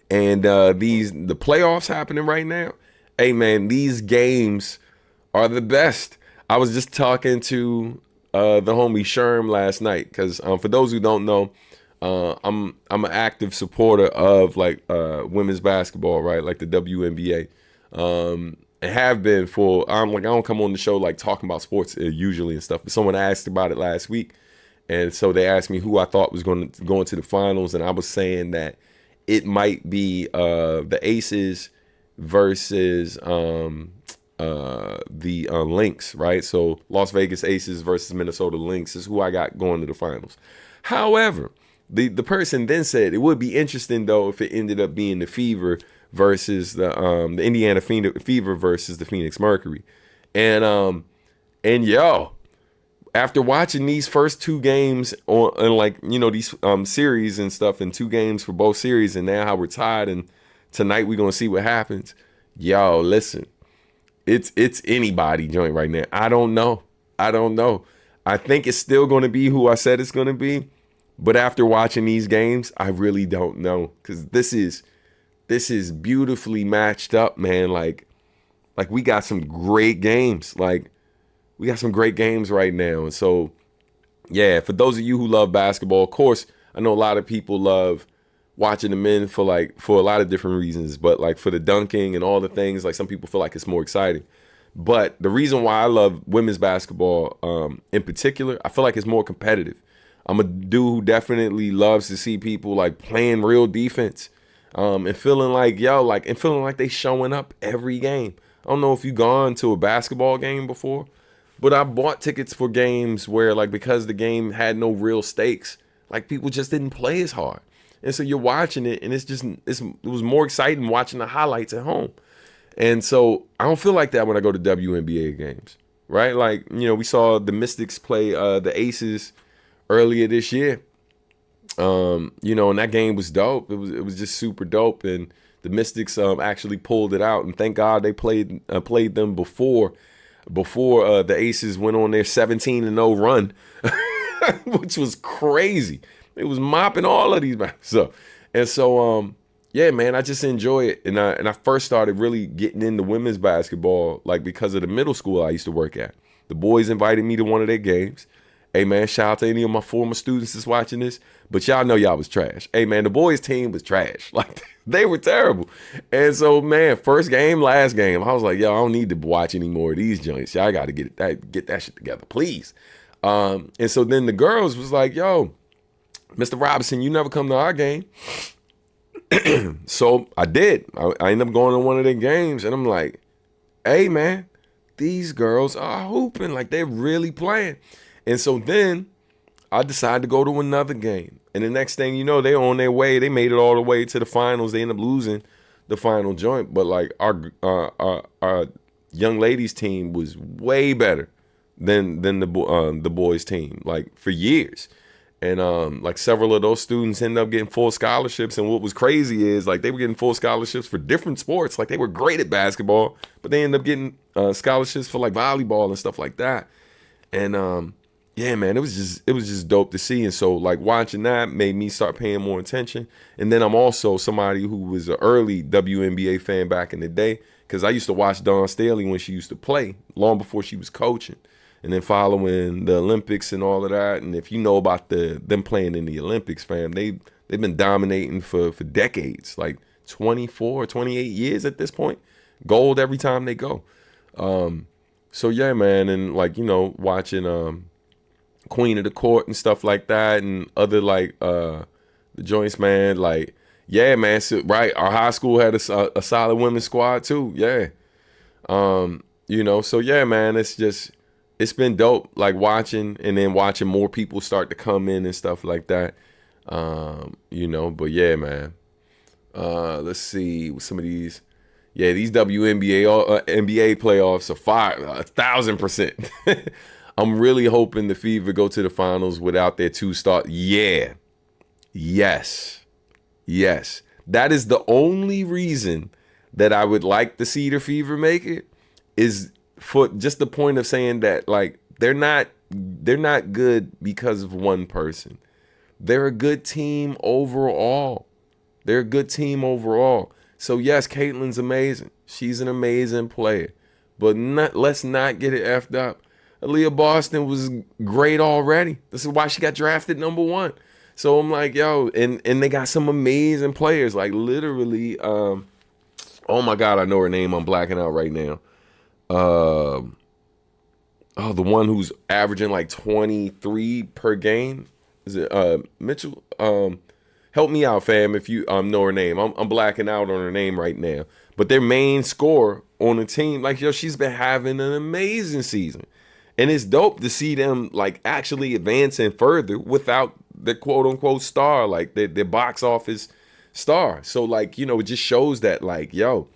and the playoffs happening right now. Hey man, these games are the best. I was just talking to the homie Sherm last night because for those who don't know, I'm an active supporter of like women's basketball, right? Like the WNBA. And have been for I don't come on the show like talking about sports usually and stuff, but someone asked about it last week, and so they asked me who I thought was going to go into the finals, and I was saying that it might be the Aces versus the Lynx, right? So Las Vegas Aces versus Minnesota Lynx is who I got going to the finals. However, the person then said it would be interesting though if it ended up being the Fever versus the Indiana Fever versus the Phoenix Mercury. And yo, after watching these first two games on like, you know, these series and stuff, and 2 games for both series, and now how we're tied, and tonight we're gonna see what happens. Yo, listen, it's anybody joint right now. I don't know. I think it's still gonna be who I said it's gonna be, but after watching these games, I really don't know, because this is beautifully matched up, man. Like we got some great games. Like we got some great games right now. And so, yeah, for those of you who love basketball, of course, I know a lot of people love watching the men for a lot of different reasons, but like for the dunking and all the things, like some people feel like it's more exciting. But the reason why I love women's basketball in particular, I feel like it's more competitive. I'm a dude who definitely loves to see people like playing real defense. And feeling like they showing up every game. I don't know if you've gone to a basketball game before, but I bought tickets for games where like because the game had no real stakes, like people just didn't play as hard. And so you're watching it and it was more exciting watching the highlights at home. And so I don't feel like that when I go to WNBA games, right? Like, you know, we saw the Mystics play the Aces earlier this year. You know, and that game was dope. It was just super dope, and the Mystics actually pulled it out, and thank God they played them before the Aces went on their 17-0 run, which was crazy. It was mopping all of these matches up, and so yeah, man, I just enjoy it, and I first started really getting into women's basketball like because of the middle school I used to work at. The boys invited me to one of their games. Hey, man, shout out to any of my former students that's watching this. But y'all know y'all was trash. Hey, man, the boys' team was trash. Like, they were terrible. And so, man, first game, last game, I was like, yo, I don't need to watch any more of these joints. Y'all got to get that shit together, please. And so then the girls was like, yo, Mr. Robinson, you never come to our game. So I did. I ended up going to one of their games, and I'm like, hey, man, these girls are hooping. Like, they're really playing. And so then I decided to go to another game. And the next thing you know, they're on their way. They made it all the way to the finals. They ended up losing the final joint. But like our young ladies team was way better than the boys team, like for years. And like several of those students ended up getting full scholarships. And what was crazy is like they were getting full scholarships for different sports. Like they were great at basketball, but they ended up getting scholarships for like volleyball and stuff like that. And yeah, man, it was just dope to see. And so like watching that made me start paying more attention. And then I'm also somebody who was an early WNBA fan back in the day, because I used to watch Dawn Staley when she used to play long before she was coaching, and then following the Olympics and all of that. And if you know about them playing in the Olympics, fam, they've been dominating for decades, like 24, 28 years at this point, gold every time they go. So yeah, man, and like, you know, watching Queen of the Court and stuff like that, and other like the joints, man. Like, yeah, man. So, right, our high school had a solid women's squad too. Yeah, you know. So yeah, man. It's been dope. Like watching and then watching more people start to come in and stuff like that. You know. But yeah, man. Let's see with some of these. Yeah, these WNBA NBA playoffs are fire, 1,000%. I'm really hoping the Fever go to the finals without their two stars. Yeah. Yes. That is the only reason that I would like to see the Fever make it, is for just the point of saying that like they're not good because of one person. They're a good team overall. So yes, Caitlin's amazing. She's an amazing player. But let's not get it effed up. Aaliyah Boston was great already. This is why she got drafted #1. So I'm like, yo, and they got some amazing players. Like literally, oh my God, I know her name. I'm blacking out right now. The one who's averaging like 23 per game. Is it Mitchell? Help me out, fam, if you know her name. I'm blacking out on her name right now. But their main scorer on the team, like, yo, she's been having an amazing season. And it's dope to see them like actually advancing further without the quote unquote star, like their box office star. So like, you know, it just shows that like, yo,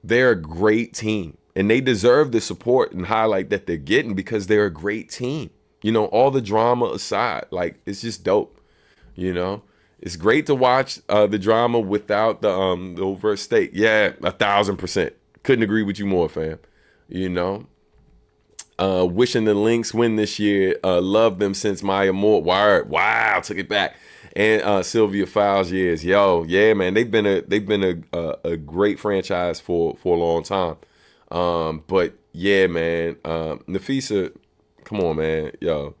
they're a great team and they deserve the support and highlight that they're getting because they're a great team. You know, all the drama aside, like it's just dope. You know, it's great to watch the drama without the overt state. Yeah, 1,000%. Couldn't agree with you more, fam. You know. Wishing the Lynx win this year. Love them since Maya Moore. Wow, took it back. And Sylvia Fowles years. Yo, yeah, man, they've been a great franchise for a long time. But yeah, man, Nafisa, come on, man, yo,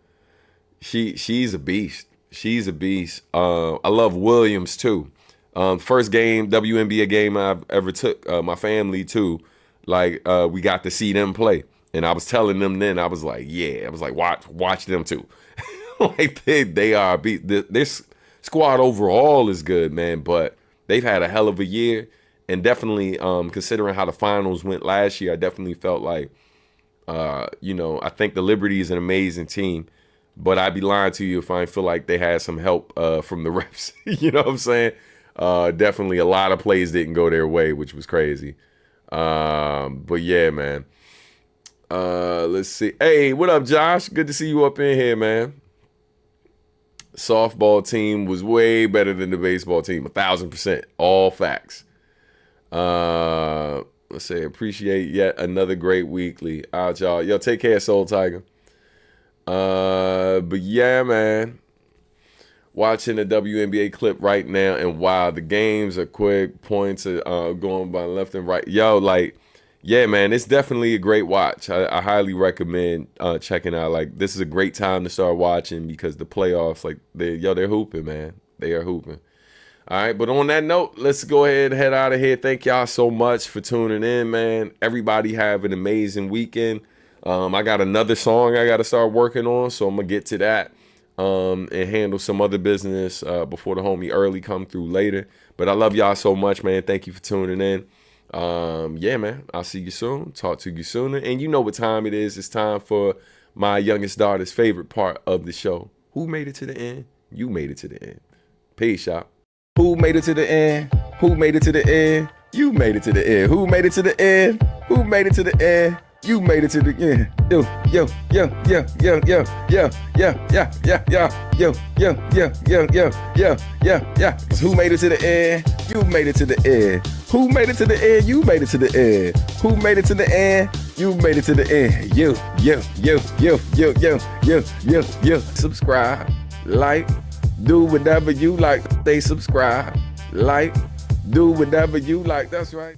she's a beast. She's a beast. I love Williams too. First game, WNBA game I've ever took my family to. Like we got to see them play. And I was telling them then, I was like, yeah, I was like, watch them too. Like they are beat. This squad overall is good, man, but they've had a hell of a year. And definitely, considering how the finals went last year, I definitely felt like, you know, I think the Liberty is an amazing team, but I'd be lying to you if I didn't feel like they had some help from the refs. You know what I'm saying? Definitely a lot of plays didn't go their way, which was crazy. But yeah, man. Let's see. Hey, what up, Josh? Good to see you up in here, man. softball team was way better than the baseball team. 1,000%. All facts. Let's say appreciate yet another great weekly. Out, y'all. Yo, take care, Soul Tiger. But yeah, man. Watching the WNBA clip right now, and wow, the games are quick. Points are going by left and right. Yo, like, yeah, man, it's definitely a great watch. I highly recommend checking out. Like, this is a great time to start watching because the playoffs, like, they're hooping, man. They are hooping. All right, but on that note, let's go ahead and head out of here. Thank y'all so much for tuning in, man. Everybody have an amazing weekend. I got another song I got to start working on, so I'm going to get to that and handle some other business before the homie Early come through later. But I love y'all so much, man. Thank you for tuning in. Yeah, man, I'll see you soon. Talk to you sooner. And you know what time it is. It's time for my youngest daughter's favorite part of the show. Who made it to the end? You made it to the end. Peace, y'all. Who made it to the end? Who made it to the end? You made it to the end. Who made it to the end? Who made it to the end? You made it to the end. Yo, yo, yo, yo, yo, yo, yo, yo, yo, yo, yo, yo, yo, yo, yo, yo, yo, yo, yo. Who made it to the end? You made it to the end. Who made it to the end? You made it to the end. Who made it to the end? You made it to the end. Yo, yo, yo, yo, yo, yo, yo, yo, yo. Subscribe, like, do whatever you like. Stay subscribed, like, do whatever you like. That's right.